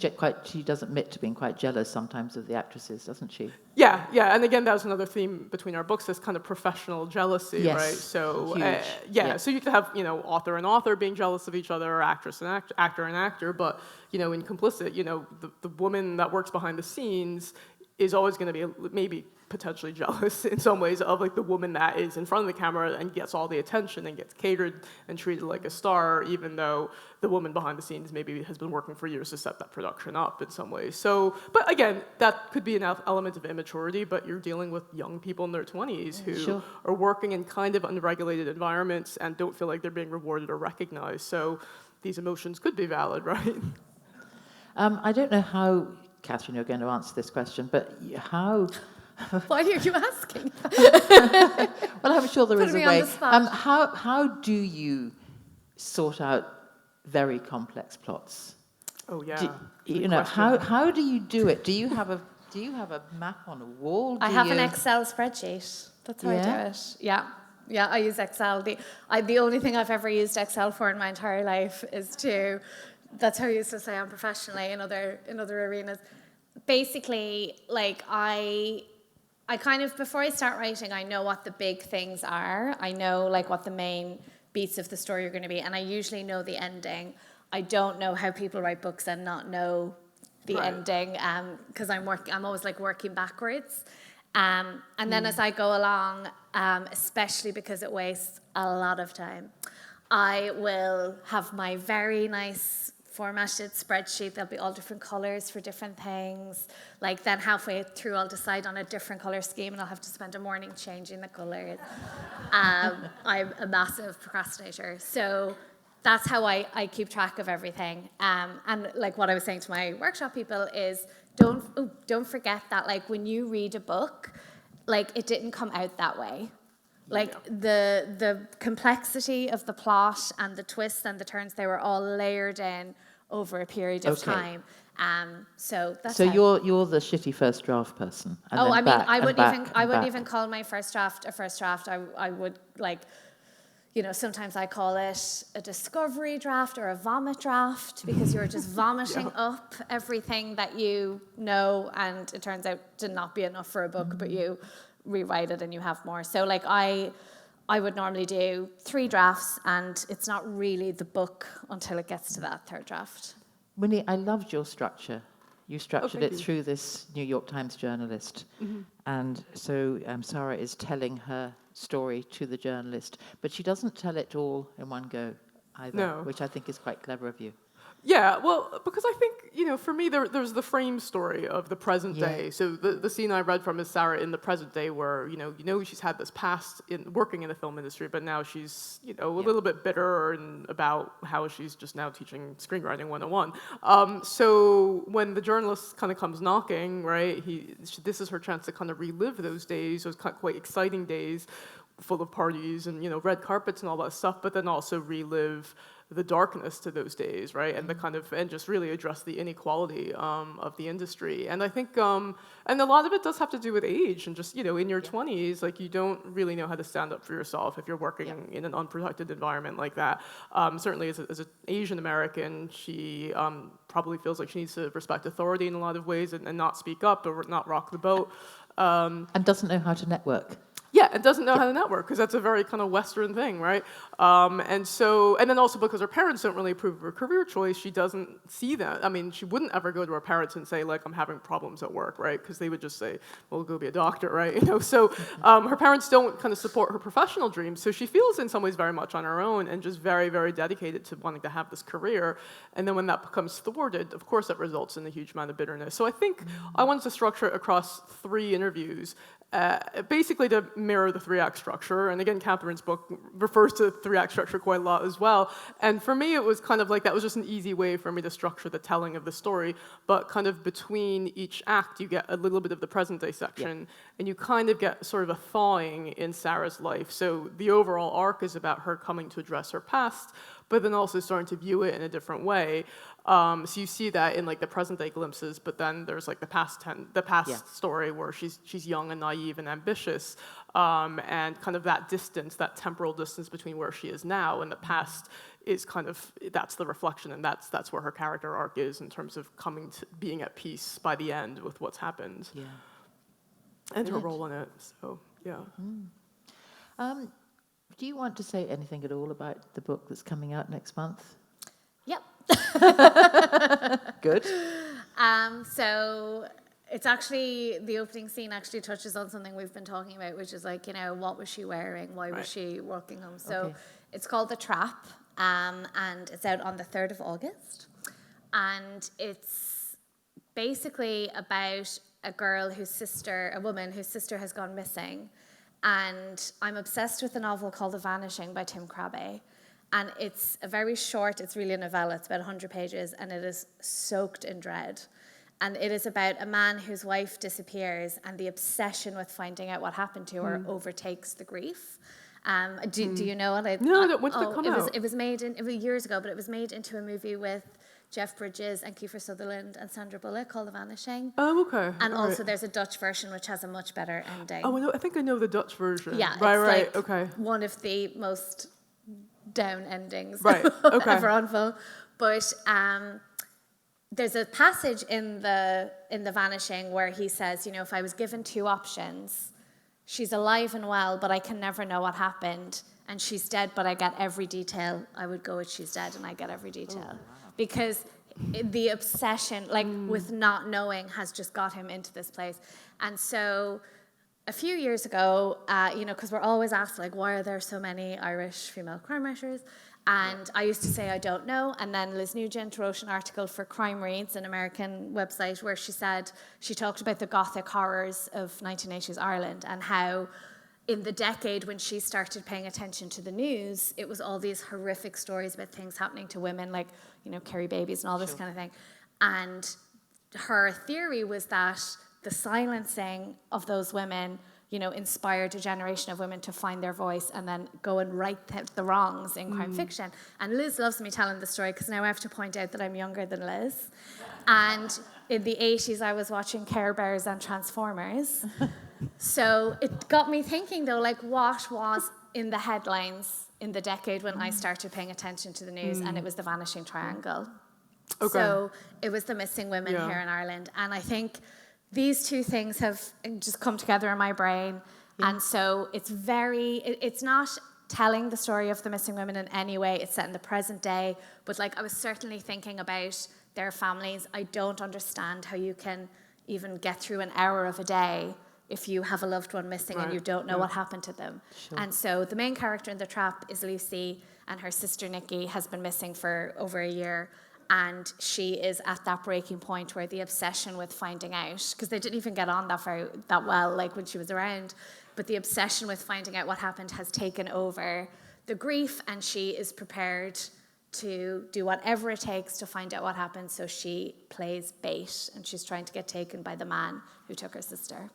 does admit to being quite jealous sometimes of the actresses, doesn't she? Yeah. And again, that was another theme between our books, this kind of professional jealousy, right? So, so you could have, author and author being jealous of each other, or actress and actor and actor, but, in Complicit, the woman that works behind the scenes is always going to be maybe potentially jealous in some ways of like the woman that is in front of the camera and gets all the attention and gets catered and treated like a star, even though the woman behind the scenes maybe has been working for years to set that production up in some ways. So, but again, that could be an element of immaturity, but you're dealing with young people in their 20s who are working in kind of unregulated environments and don't feel like they're being rewarded or recognized. So these emotions could be valid, right? I don't know how, Catherine, you're going to answer this question, but how... Why are you asking? Well, I'm sure there is a way. How do you sort out very complex plots? Oh yeah. How do you do it? Do you have a map on a wall? I have an Excel spreadsheet. That's how I do it. Yeah. Yeah, I use Excel. The only thing I've ever used Excel for in my entire life is to. That's how I used to say unprofessionally in other arenas. Basically, like I kind of, before I start writing, I know what the big things are. I know like what the main beats of the story are going to be, and I usually know the ending. I don't know how people write books and not know the ending, because I'm always like working backwards. And then as I go along, especially because it wastes a lot of time, I will have my very nice formatted spreadsheet. There'll be all different colors for different things. Like then halfway through, I'll decide on a different color scheme, and I'll have to spend a morning changing the colors. I'm a massive procrastinator, so that's how I keep track of everything. And like what I was saying to my workshop people is, don't forget that like when you read a book, like it didn't come out that way. Like the complexity of the plot and the twists and the turns, they were all layered in over a period of time. So that's you're the shitty first draft person. I wouldn't even call my first draft a first draft. I would like, sometimes I call it a discovery draft or a vomit draft, because you're just vomiting up everything that you know, and it turns out to not be enough for a book, but you rewrite it and you have more. So like I I would normally do 3 drafts, and it's not really the book until it gets to that 3rd draft. Winnie, I loved your structure. You structured it you. through this New York Times journalist. And so Sarah is telling her story to the journalist, but she doesn't tell it all in one go either, No. which I think is quite clever of you. Yeah, well, because I think, for me, there's the frame story of the present Yeah. day. So the scene I read from is Sarah in the present day where, she's had this past in working in the film industry, but now she's, a little bit bitter about how she's just now teaching screenwriting 101. So when the journalist kind of comes knocking, right, this is her chance to kind of relive those days, those quite exciting days full of parties and, red carpets and all that stuff, but then also relive the darkness to those days, right? And and just really address the inequality of the industry. And I think, and a lot of it does have to do with age and just, in your 20s, like you don't really know how to stand up for yourself if you're working in an unprotected environment like that. Certainly as an Asian American, she probably feels like she needs to respect authority in a lot of ways and not speak up or not rock the boat. And doesn't know how to network. Yeah, and doesn't know how to network because that's a very kind of Western thing, right? And then also because her parents don't really approve of her career choice, she doesn't see that. I mean, she wouldn't ever go to her parents and say, like, I'm having problems at work, right? Because they would just say, well, go be a doctor, right? So her parents don't kind of support her professional dreams. So she feels in some ways very much on her own and just very, very dedicated to wanting to have this career. And then when that becomes thwarted, of course, that results in a huge amount of bitterness. So I think I wanted to structure it across 3 interviews. Basically to mirror the 3-act structure. And again, Catherine's book refers to 3-act structure quite a lot as well. And for me, it was kind of like that was just an easy way for me to structure the telling of the story. But kind of between each act, you get a little bit of the present day section, and you kind of get sort of a thawing in Sarah's life. So the overall arc is about her coming to address her past, but then also starting to view it in a different way. So you see that in like the present day glimpses, but then there's like the past story where she's young and naive and ambitious, and kind of that distance, that temporal distance between where she is now and the past is kind of that's the reflection, and that's where her character arc is in terms of coming to being at peace by the end with what's happened, and her role in it. So Do you want to say anything at all about the book that's coming out next month? Yep. Good. So it's actually, the opening scene actually touches on something we've been talking about, which is like, what was she wearing? Why was she walking home? So it's called The Trap, and it's out on the 3rd of August. And it's basically about a woman whose sister has gone missing. And I'm obsessed with a novel called The Vanishing by Tim Crabbe. And it's a very short, it's really a novella, it's about 100 pages, and it is soaked in dread. And it is about a man whose wife disappears, and the obsession with finding out what happened to her overtakes the grief. Do you know it? No, when did it come out? It was years ago, but it was made into a movie with Jeff Bridges and Kiefer Sutherland and Sandra Bullock called The Vanishing. Oh, okay. And also there's a Dutch version which has a much better ending. Oh, I think I know the Dutch version. Yeah, right, it's okay. One of the most down endings okay. ever on film. But there's a passage in the Vanishing where he says, if I was given 2 options, she's alive and well, but I can never know what happened, and she's dead, but I get every detail, I would go with she's dead and I get every detail. Oh, wow. Because the obsession, with not knowing, has just got him into this place. And so a few years ago, because we're always asked, why are there so many Irish female crime writers? And I used to say, I don't know. And then Liz Nugent wrote an article for CrimeRead, an American website, where she talked about the Gothic horrors of 1980s Ireland and how in the decade when she started paying attention to the news, it was all these horrific stories about things happening to women, like, Kerry babies and all this kind of thing. And her theory was that the silencing of those women, inspired a generation of women to find their voice and then go and right the wrongs in crime fiction. And Liz loves me telling the story because now I have to point out that I'm younger than Liz. And in the 80s, I was watching Care Bears and Transformers. So it got me thinking, though, what was in the headlines in the decade when I started paying attention to the news, and it was the Vanishing Triangle. Okay. So it was the missing women here in Ireland. And I think these 2 things have just come together in my brain. And so it's not telling the story of the missing women in any way. It's set in the present day. But like, I was certainly thinking about their families. I don't understand how you can even get through an hour of a day if you have a loved one missing and you don't know what happened to them. Sure. And so the main character in The Trap is Lucy, and her sister Nikki has been missing for over a year. And she is at that breaking point where the obsession with finding out, because they didn't even get on that well, like when she was around, but the obsession with finding out what happened has taken over the grief, and she is prepared to do whatever it takes to find out what happened. So she plays bait, and she's trying to get taken by the man who took her sister.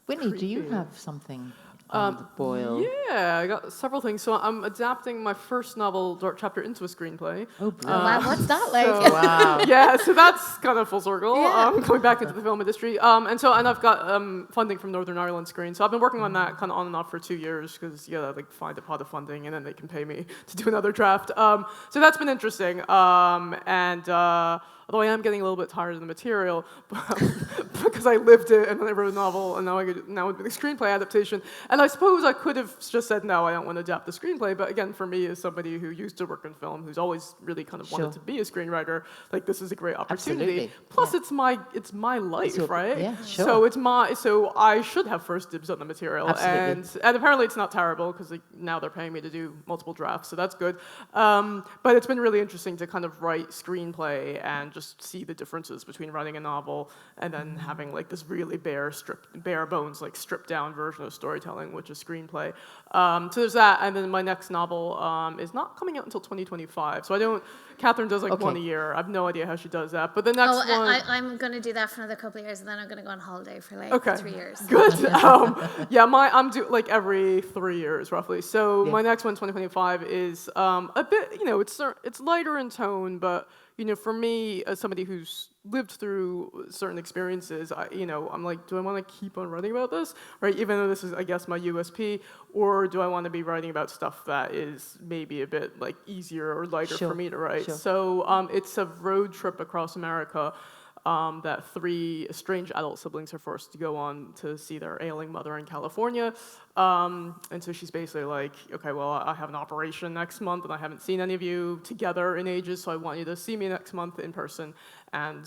Winnie, do you have something on the boil? Yeah, I got several things. So I'm adapting my first novel, Dark Chapter, into a screenplay. Oh, brilliant. What's that like? So, Wow. Yeah, so that's kind of full circle. Yeah. Going back into the film industry, and I've got funding from Northern Ireland Screen. So I've been working on that kind of on and off for 2 years because like find a pot of funding and then they can pay me to do another draft. So that's been interesting. Although I am getting a little bit tired of the material because I lived it and then I wrote a novel and now I'm doing a screenplay adaptation. And I suppose I could have just said, no, I don't want to adapt the screenplay. But again, for me, as somebody who used to work in film, who's always really kind of wanted to be a screenwriter, like this is a great opportunity. Absolutely. Plus, it's my life, right? Yeah, sure. So I should have first dibs on the material. Absolutely. And apparently it's not terrible because now they're paying me to do multiple drafts, so that's good. But it's been really interesting to kind of write screenplay and just see the differences between writing a novel and then having like this really bare bones, like stripped down version of storytelling, which is screenplay. So there's that, and then my next novel is not coming out until 2025. So Catherine does like one a year. I have no idea how she does that. But the next one, I'm going to do that for another couple of years, and then I'm going to go on holiday for like 3 years. Good. I'm due like every 3 years roughly. So my next one, 2025, is a bit, it's lighter in tone, but for me, as somebody who's lived through certain experiences, I'm like, do I want to keep on writing about this, right? Even though this is, I guess, my USP, or do I want to be writing about stuff that is maybe a bit like easier or lighter for me to write? Sure. So it's a road trip across America that 3 estranged adult siblings are forced to go on to see their ailing mother in California. And so she's basically like, okay, well, I have an operation next month and I haven't seen any of you together in ages, so I want you to see me next month in person. And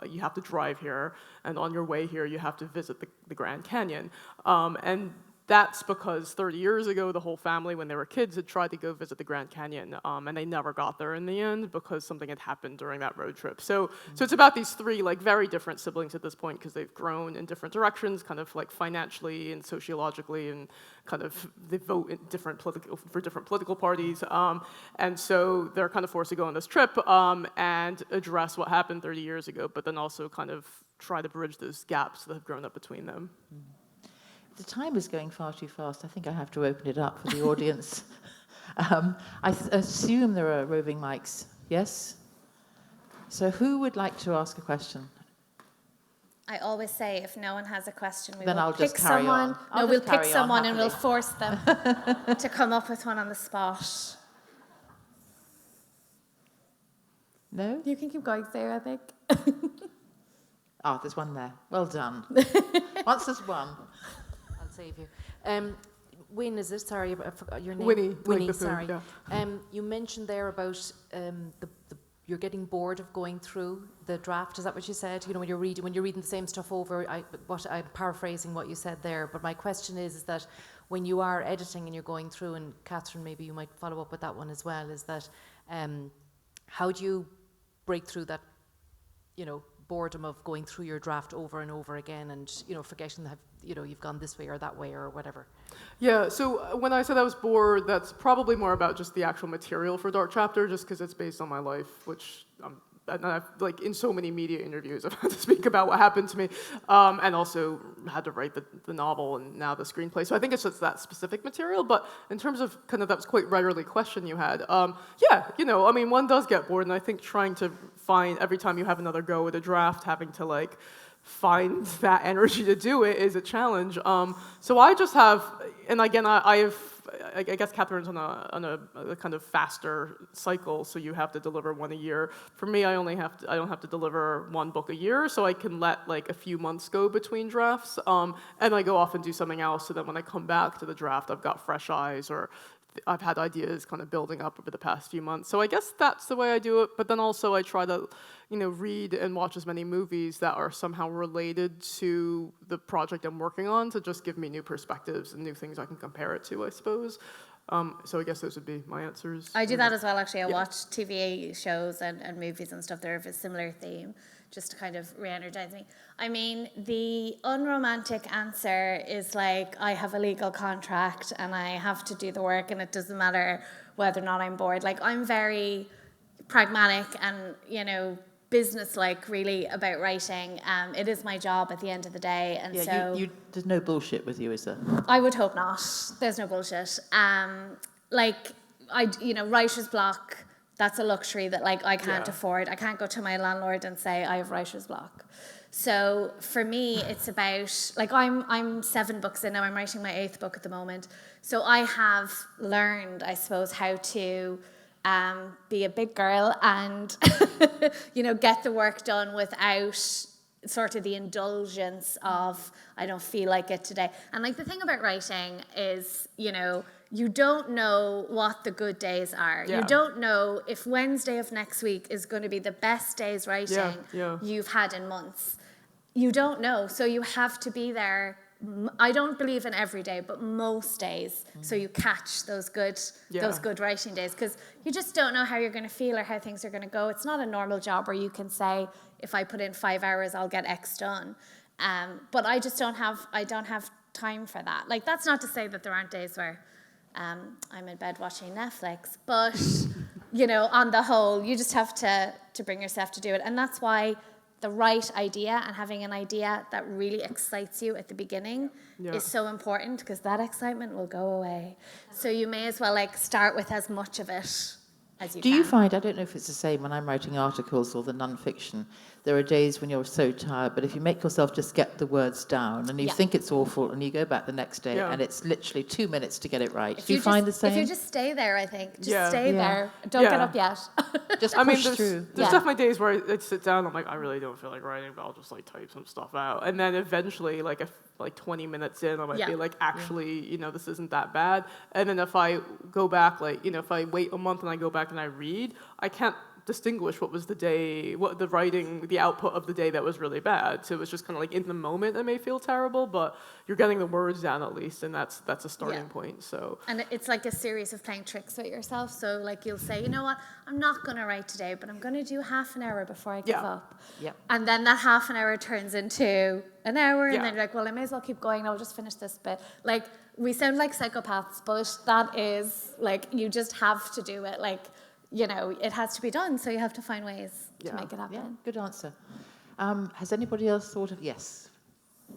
you have to drive here, and on your way here, you have to visit the Grand Canyon. And that's because 30 years ago, the whole family, when they were kids, had tried to go visit the Grand Canyon, and they never got there in the end because something had happened during that road trip. So it's about these 3 like very different siblings at this point because they've grown in different directions, kind of like financially and sociologically, and kind of they vote in for different political parties. And so they're kind of forced to go on this trip and address what happened 30 years ago, but then also kind of try to bridge those gaps that have grown up between them. The time is going far too fast. I think I have to open it up for the audience. I assume there are roving mics. Yes? So who would like to ask a question? I always say if no one has a question, Then I'll just pick carry someone. on. No, we'll pick carry on someone and we'll happily. force them to come up with one on the spot. No? You can keep going, Sarah, I think. There's one there. Well done. Once there's one. I'll save you. Wynne, is it? Sorry, I forgot your name. Winnie. Winnie, like the food, sorry. yeah. You mentioned there about you're getting bored of going through the draft. Is that what you said? When you're reading the same stuff over. I'm paraphrasing what you said there. But my question is that when you are editing and you're going through, and Catherine, maybe you might follow up with that one as well. Is that how do you break through that? Boredom of going through your draft over and over again, and forgetting that you've gone this way or that way or whatever. Yeah, so when I said I was bored, that's probably more about just the actual material for Dark Chapter, just because it's based on my life, which and I've, like, in so many media interviews, I've had to speak about what happened to me, and also had to write the novel and now the screenplay. So I think it's just that specific material, but in terms of kind of, that was quite regularly a question you had. One does get bored, and I think trying to find, every time you have another go at a draft, having to, like, find that energy to do it is a challenge. So I just have, and again, I have I guess Catherine's on a kind of faster cycle, so you have to deliver one a year. For me, I don't have to deliver one book a year, so I can let like a few months go between drafts, and I go off and do something else, so that when I come back to the draft, I've got fresh eyes, or I've had ideas kind of building up over the past few months. So I guess that's the way I do it, but then also I try to, read and watch as many movies that are somehow related to the project I'm working on to just give me new perspectives and new things I can compare it to, I suppose. So I guess those would be my answers. I do that as well, actually. I watch TV shows and movies and stuff that have a similar theme, just to kind of re-energize me. I mean, the unromantic answer is like, I have a legal contract and I have to do the work, and it doesn't matter whether or not I'm bored. Like, I'm very pragmatic and, business-like, really, about writing. It is my job at the end of the day, and so... There's no bullshit with you, is there? I would hope not. There's no bullshit. Writer's block, that's a luxury that I can't afford. I can't go to my landlord and say I have writer's block. So for me, it's about I'm 7 books in now. I'm writing my 8th book at the moment. So I have learned, I suppose, how to be a big girl and get the work done without sort of the indulgence of I don't feel like it today. And the thing about writing is, you don't know what the good days are. Yeah. You don't know if Wednesday of next week is going to be the best day's writing you've had in months. You don't know. So you have to be there. I don't believe in every day, but most days. So you catch those good writing days, because you just don't know how you're going to feel or how things are going to go. It's not a normal job where you can say, if I put in 5 hours, I'll get X done. But I just don't have time for that. That's not to say that there aren't days where I'm in bed watching Netflix, but on the whole, you just have to bring yourself to do it. And that's why the right idea and having an idea that really excites you at the beginning is so important, because that excitement will go away. So you may as well start with as much of it as you can. Do you find, I don't know if it's the same when I'm writing articles or the non-fiction, there are days when you're so tired, but if you make yourself just get the words down and you think it's awful and you go back the next day and it's literally 2 minutes to get it right. Do you find the same? If you just stay there, I think. Just stay there. Don't get up yet. Just push through. There's definitely days where I sit down, I'm like, I really don't feel like writing, but I'll just type some stuff out. And then eventually, if 20 minutes in, I might be actually, this isn't that bad. And then if I go back, if I wait a month and I go back and I read, I can't distinguish what was the output of the day that was really bad. So it was just kind of in the moment it may feel terrible, but you're getting the words down at least, and that's a starting point. So, and it's a series of playing tricks with yourself. So you'll say, you know what, I'm not going to write today, but I'm going to do half an hour before I give up. Yep. And then that half an hour turns into an hour, and then you're like, well, I may as well keep going. I'll just finish this bit. We sound like psychopaths, but that is you just have to do it. It has to be done, so you have to find ways to make it happen. Yeah, good answer. Has anybody else thought of... Yes,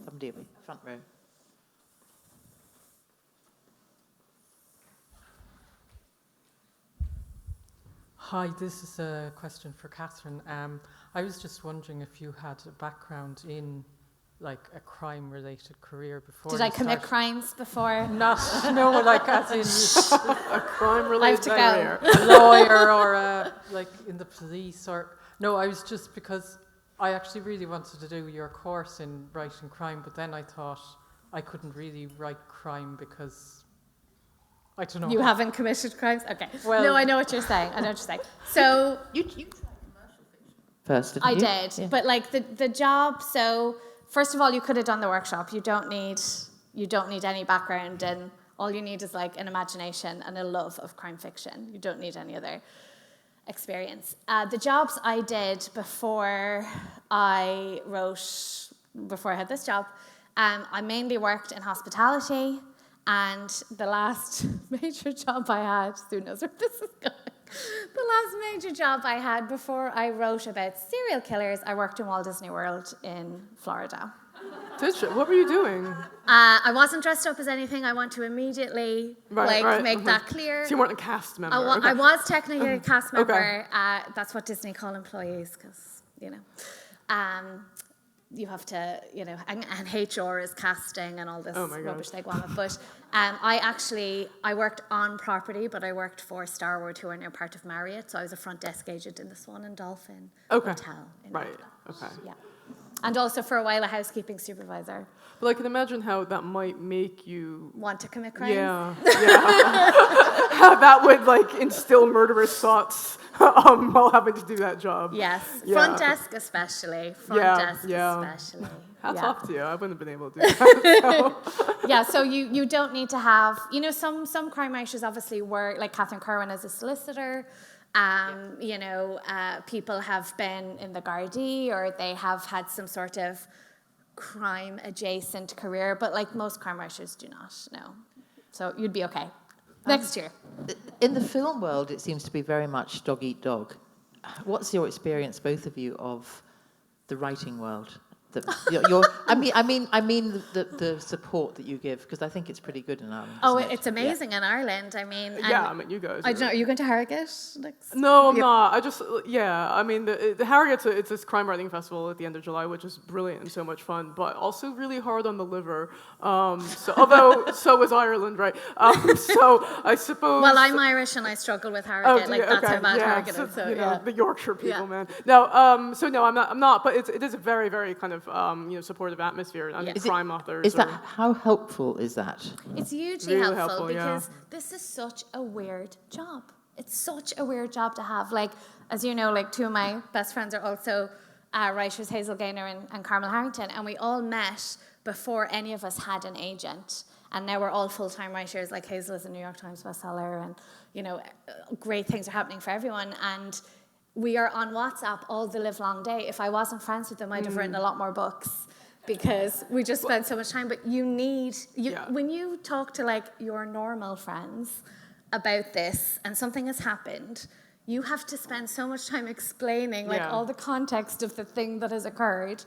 somebody front row. Hi, this is a question for Catherine. I was just wondering if you had a background in a crime-related career before. Did I commit crimes before? No, as in a crime-related career. A lawyer or in the police or... No, I was just because I actually really wanted to do your course in writing crime, but then I thought I couldn't really write crime because... I don't know. You haven't committed crimes? Okay. Well, no, I know what you're saying. So... You first, didn't you? I did. Yeah. But the job, so... First of all, you could have done the workshop. You don't need any background, and all you need is an imagination and a love of crime fiction. You don't need any other experience. The jobs I did before I had this job, I mainly worked in hospitality, and the last major job I had, Sue knows where this is going. The last major job I had before I wrote about serial killers, I worked in Walt Disney World in Florida. What were you doing? I wasn't dressed up as anything. I want to immediately make that clear. So you weren't a cast member? I was technically a cast member. That's what Disney call employees, because, you have to, and HR is casting and all this Oh my God. rubbish they go on with. But I worked on property, but I worked for Starwood, who are now part of Marriott. So I was a front desk agent in the Swan and Dolphin Hotel. Right. Okay. Yeah. And also for a while a housekeeping supervisor. But I can imagine how that might make you. Want to commit crimes? Yeah. How that would instill murderous thoughts while having to do that job. Yes. Yeah. Front desk especially. Especially. Hats off to you. I wouldn't have been able to do that. Yeah, so you don't need to have, some crime writers obviously work, like Catherine Kerwin as a solicitor. People have been in the Gardaí or they have had some sort of crime adjacent career, but most crime writers do not, no. So you'd be okay. Next year. In the film world, it seems to be very much dog eat dog. What's your experience, both of you, of the writing world? The support that you give, because I think it's pretty good in Ireland. Oh, it's amazing in Ireland. You guys. I don't know. Are you going to Harrogate next? No, I'm not. The Harrogate's it's this crime writing festival at the end of July, which is brilliant and so much fun, but also really hard on the liver. Although so is Ireland, right? So I suppose. Well, I'm Irish and I struggle with Harrogate. That's how bad Harrogate is. So, the Yorkshire people, man. No, I'm not. But it is a very, very kind of supportive atmosphere. Crime authors. How helpful is that? It's hugely really helpful because this is such a weird job. It's such a weird job to have. As you know, two of my best friends are also writers, Hazel Gaynor and Carmel Harrington, and we all met before any of us had an agent. And now we're all full-time writers. Hazel is a New York Times bestseller, and great things are happening for everyone. And we are on WhatsApp all the live long day. If I wasn't friends with them, I'd have written a lot more books because we just spend so much time. But when you talk to your normal friends about this and something has happened, you have to spend so much time explaining all the context of the thing that has occurred.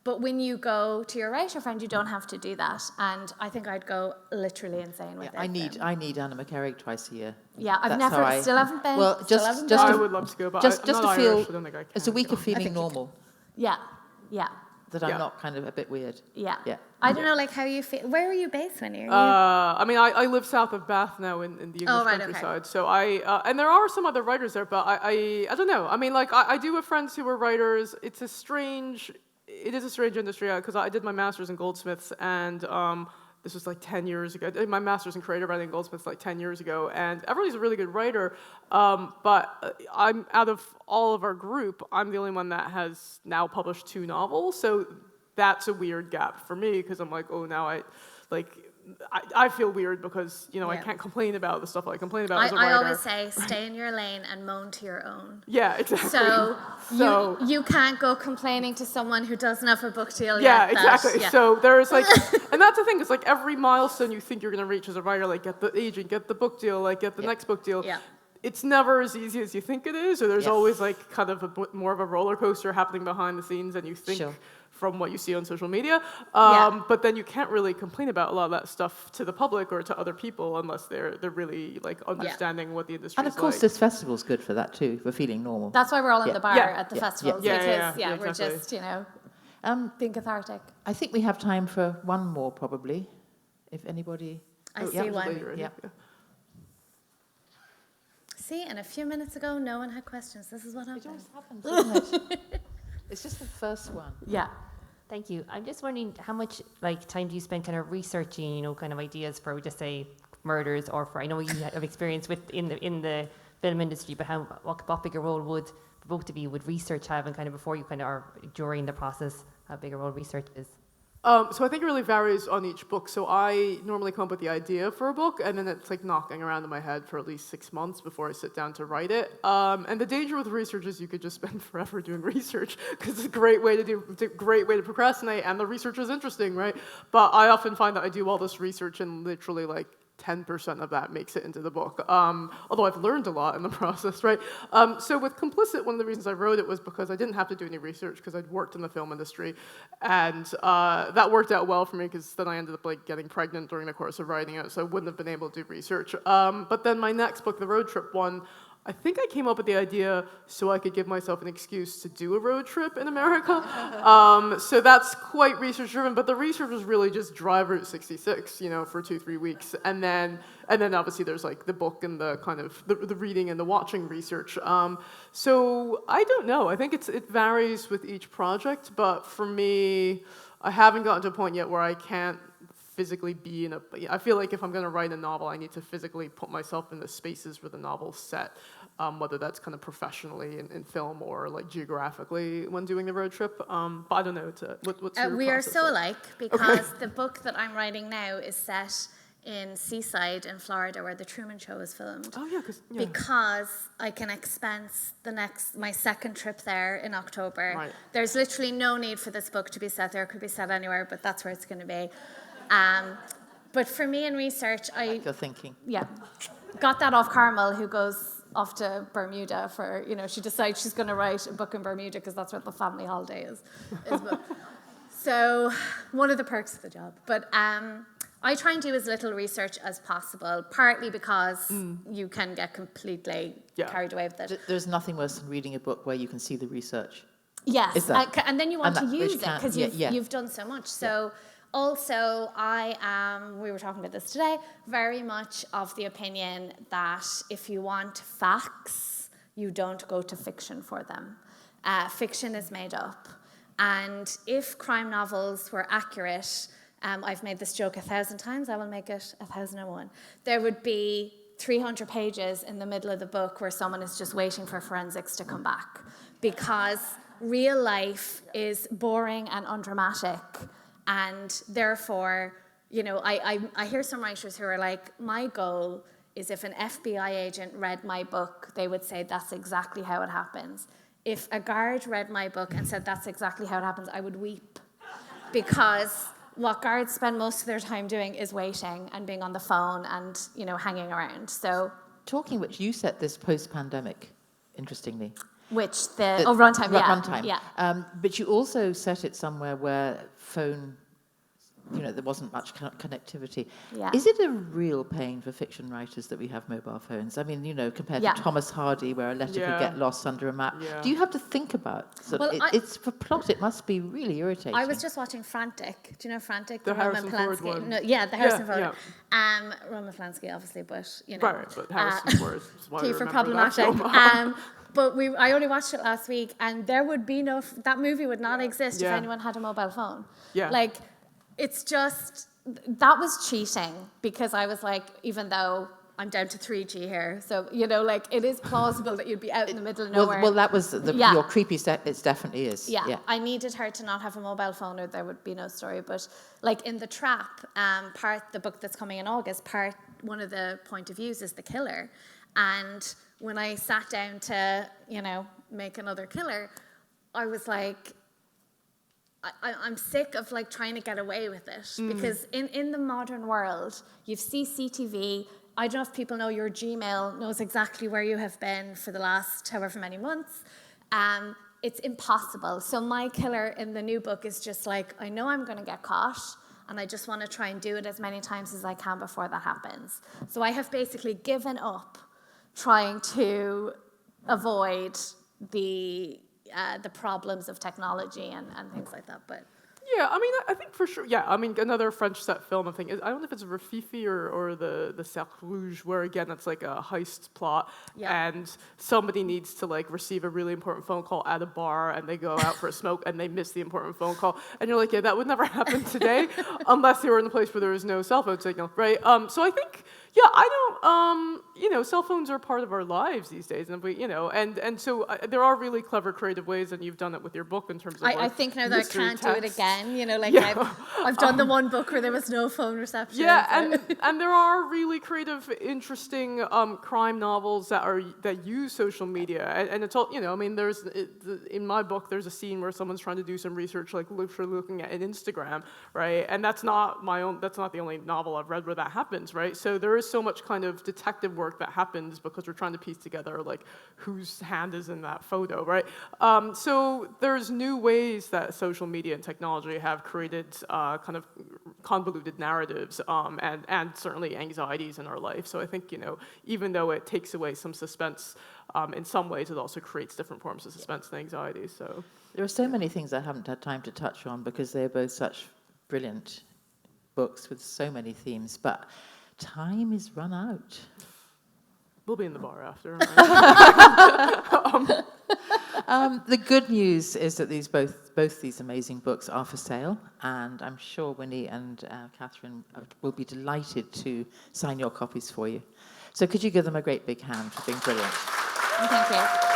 But when you go to your writer friend, you don't have to do that. And I think I'd go literally insane with it. I need Anna McCarrick twice a year. Yeah, still haven't been. Well, just I would love to go, but just I'm not to Irish, feel, I don't think I can. it's a week of feeling normal. Yeah. That I'm not kind of a bit weird. Yeah. I don't know, how you feel. Where are you based, Winnie? I live south of Bath now in the English countryside. Okay. So and there are some other writers there, but I don't know. I do have friends who are writers. It is a strange industry because I did my master's in Goldsmiths and this was 10 years ago. I did my master's in creative writing in Goldsmiths 10 years ago, and everybody's a really good writer, but I'm out of all of our group, I'm the only one that has now published 2 novels, so that's a weird gap for me because I'm now I feel weird because I can't complain about the stuff I complain about as a writer. I always say stay in your lane and moan to your own. Yeah, exactly. So you can't go complaining to someone who doesn't have a book deal yet. Yeah, exactly. So there's and that's the thing is every milestone you think you're going to reach as a writer, get the agent, get the book deal, get the next book deal. Yeah. It's never as easy as you think it is, or there's always kind of more of a roller coaster happening behind the scenes than you think. Sure. From what you see on social media, but then you can't really complain about a lot of that stuff to the public or to other people unless they're really understanding what the industry is. And of course, this festival's good for that too, for feeling normal. That's why we're all in the bar at the festivals because exactly. we're just being cathartic. I think we have time for one more probably, if anybody. I see one. Yeah. See, and a few minutes ago, no one had questions. This is what happens. It always happens, doesn't it? It's just the first one. Yeah. Thank you. I'm just wondering how much time do you spend kind of researching, kind of ideas for just say murders or for I know you have experience with in the film industry, but what bigger role would both of you would research have and kind of before you kind of or during the process how big a role research is? So I think it really varies on each book. So I normally come up with the idea for a book, and then it's knocking around in my head for at least 6 months before I sit down to write it. And the danger with research is you could just spend forever doing research because it's a great way to procrastinate, and the research is interesting, right? But I often find that I do all this research and literally 10% of that makes it into the book, although I've learned a lot in the process, right? So with Complicit, one of the reasons I wrote it was because I didn't have to do any research because I'd worked in the film industry, and that worked out well for me because then I ended up getting pregnant during the course of writing it, so I wouldn't have been able to do research. But then my next book, the road trip one, I think I came up with the idea so I could give myself an excuse to do a road trip in America. So that's quite research-driven, but the research was really just drive Route 66, for 2-3 weeks. And then obviously there's like the book and the kind of the reading and the watching research. So I don't know. I think it varies with each project, but for me, I haven't gotten to a point yet where I can't physically be in I feel like if I'm going to write a novel, I need to physically put myself in the spaces where the novel's set, whether that's kind of professionally in film or like geographically when doing the road trip. But I don't know. What's your we are process so like? alike because the book that I'm writing now is set in Seaside in Florida, where the Truman Show was filmed. Oh yeah, because I can expense my second trip there in October. Right. There's literally no need for this book to be set there. It could be set anywhere, but that's where it's going to be. But for me in research, You're thinking. Yeah, got that off Carmel, who goes off to Bermuda for, she decides she's going to write a book in Bermuda because that's where the family holiday is. So one of the perks of the job. But I try and do as little research as possible, partly because you can get completely carried away with it. There's nothing worse than reading a book where you can see the research. Yes, and then you want to use it because you've done so much. So also, I am, we were talking about this today, very much of the opinion that if you want facts, you don't go to fiction for them. Fiction is made up. And if crime novels were accurate, I've made this joke 1,000 times, I will make it 1,001. There would be 300 pages in the middle of the book where someone is just waiting for forensics to come back. Because real life is boring and undramatic. And therefore, I hear some writers who are like, my goal is if an FBI agent read my book, they would say that's exactly how it happens. If a guard read my book and said that's exactly how it happens, I would weep. Because what guards spend most of their time doing is waiting and being on the phone and, hanging around. So, Talking which, you set this post-pandemic, interestingly. Runtime, yeah. Runtime. Yeah. But you also set it somewhere where phone, there wasn't much connectivity. Yeah. Is it a real pain for fiction writers that we have mobile phones? I mean, compared to Thomas Hardy, where a letter could get lost under a map. Yeah. Do you have to think about it's for plot, it must be really irritating. I was just watching Frantic. Do you know Frantic? The Roman Harrison Ford Polanski. one. No, the Harrison Ford. Yeah. Roman Polanski, obviously, but, Right, but Harrison Ford is why I Key for remember that problematic. film. But I only watched it last week, and there would be that movie would not exist if Yeah. anyone had a mobile phone. Yeah. It's just, that was cheating, because I was like, even though I'm down to 3G here, so, it is plausible that you'd be out in the middle of nowhere. Well, that was your creepy set, it definitely is. Yeah, I needed her to not have a mobile phone or there would be no story. But in The Trap, the book that's coming in August, one of the point of views is the killer. And when I sat down to, make another killer, I was like, I'm sick of trying to get away with it. Because in the modern world, you've CCTV. I don't know if people know your Gmail knows exactly where you have been for the last however many months. It's impossible. So my killer in the new book is just I know I'm going to get caught, and I just want to try and do it as many times as I can before that happens. So I have basically given up trying to avoid the problems of technology and things like that. But Yeah, I mean, I think for sure. Yeah, I mean, another French set film. I think I don't know if it's Rafifi or the Cercle Rouge, where again it's like a heist plot, and somebody needs to receive a really important phone call at a bar, and they go out for a smoke and they miss the important phone call, and you're like, yeah, that would never happen today, unless they were in a place where there was no cell phone signal, right? So I think. Yeah, I don't, cell phones are part of our lives these days. And so there are really clever, creative ways, and you've done it with your book in terms of I think now that I can't do it text. again, I've done the one book where there was no phone reception. Yeah, and there are really creative, interesting crime novels that use social media. And it's all, in my book, there's a scene where someone's trying to do some research, looking at an Instagram, right? And that's not the only novel I've read where that happens, right? So there is so much kind of detective work that happens because we're trying to piece together whose hand is in that photo, right? So there's new ways that social media and technology have created kind of convoluted narratives and certainly anxieties in our life. So I think, even though it takes away some suspense, in some ways it also creates different forms of suspense and anxiety. So There are so many things I haven't had time to touch on because they're both such brilliant books with so many themes, but time is run out. we'll be in the bar after. The good news is that both these amazing books are for sale, and I'm sure Winnie and Catherine will be delighted to sign your copies for you. So could you give them a great big hand for being brilliant? Thank you.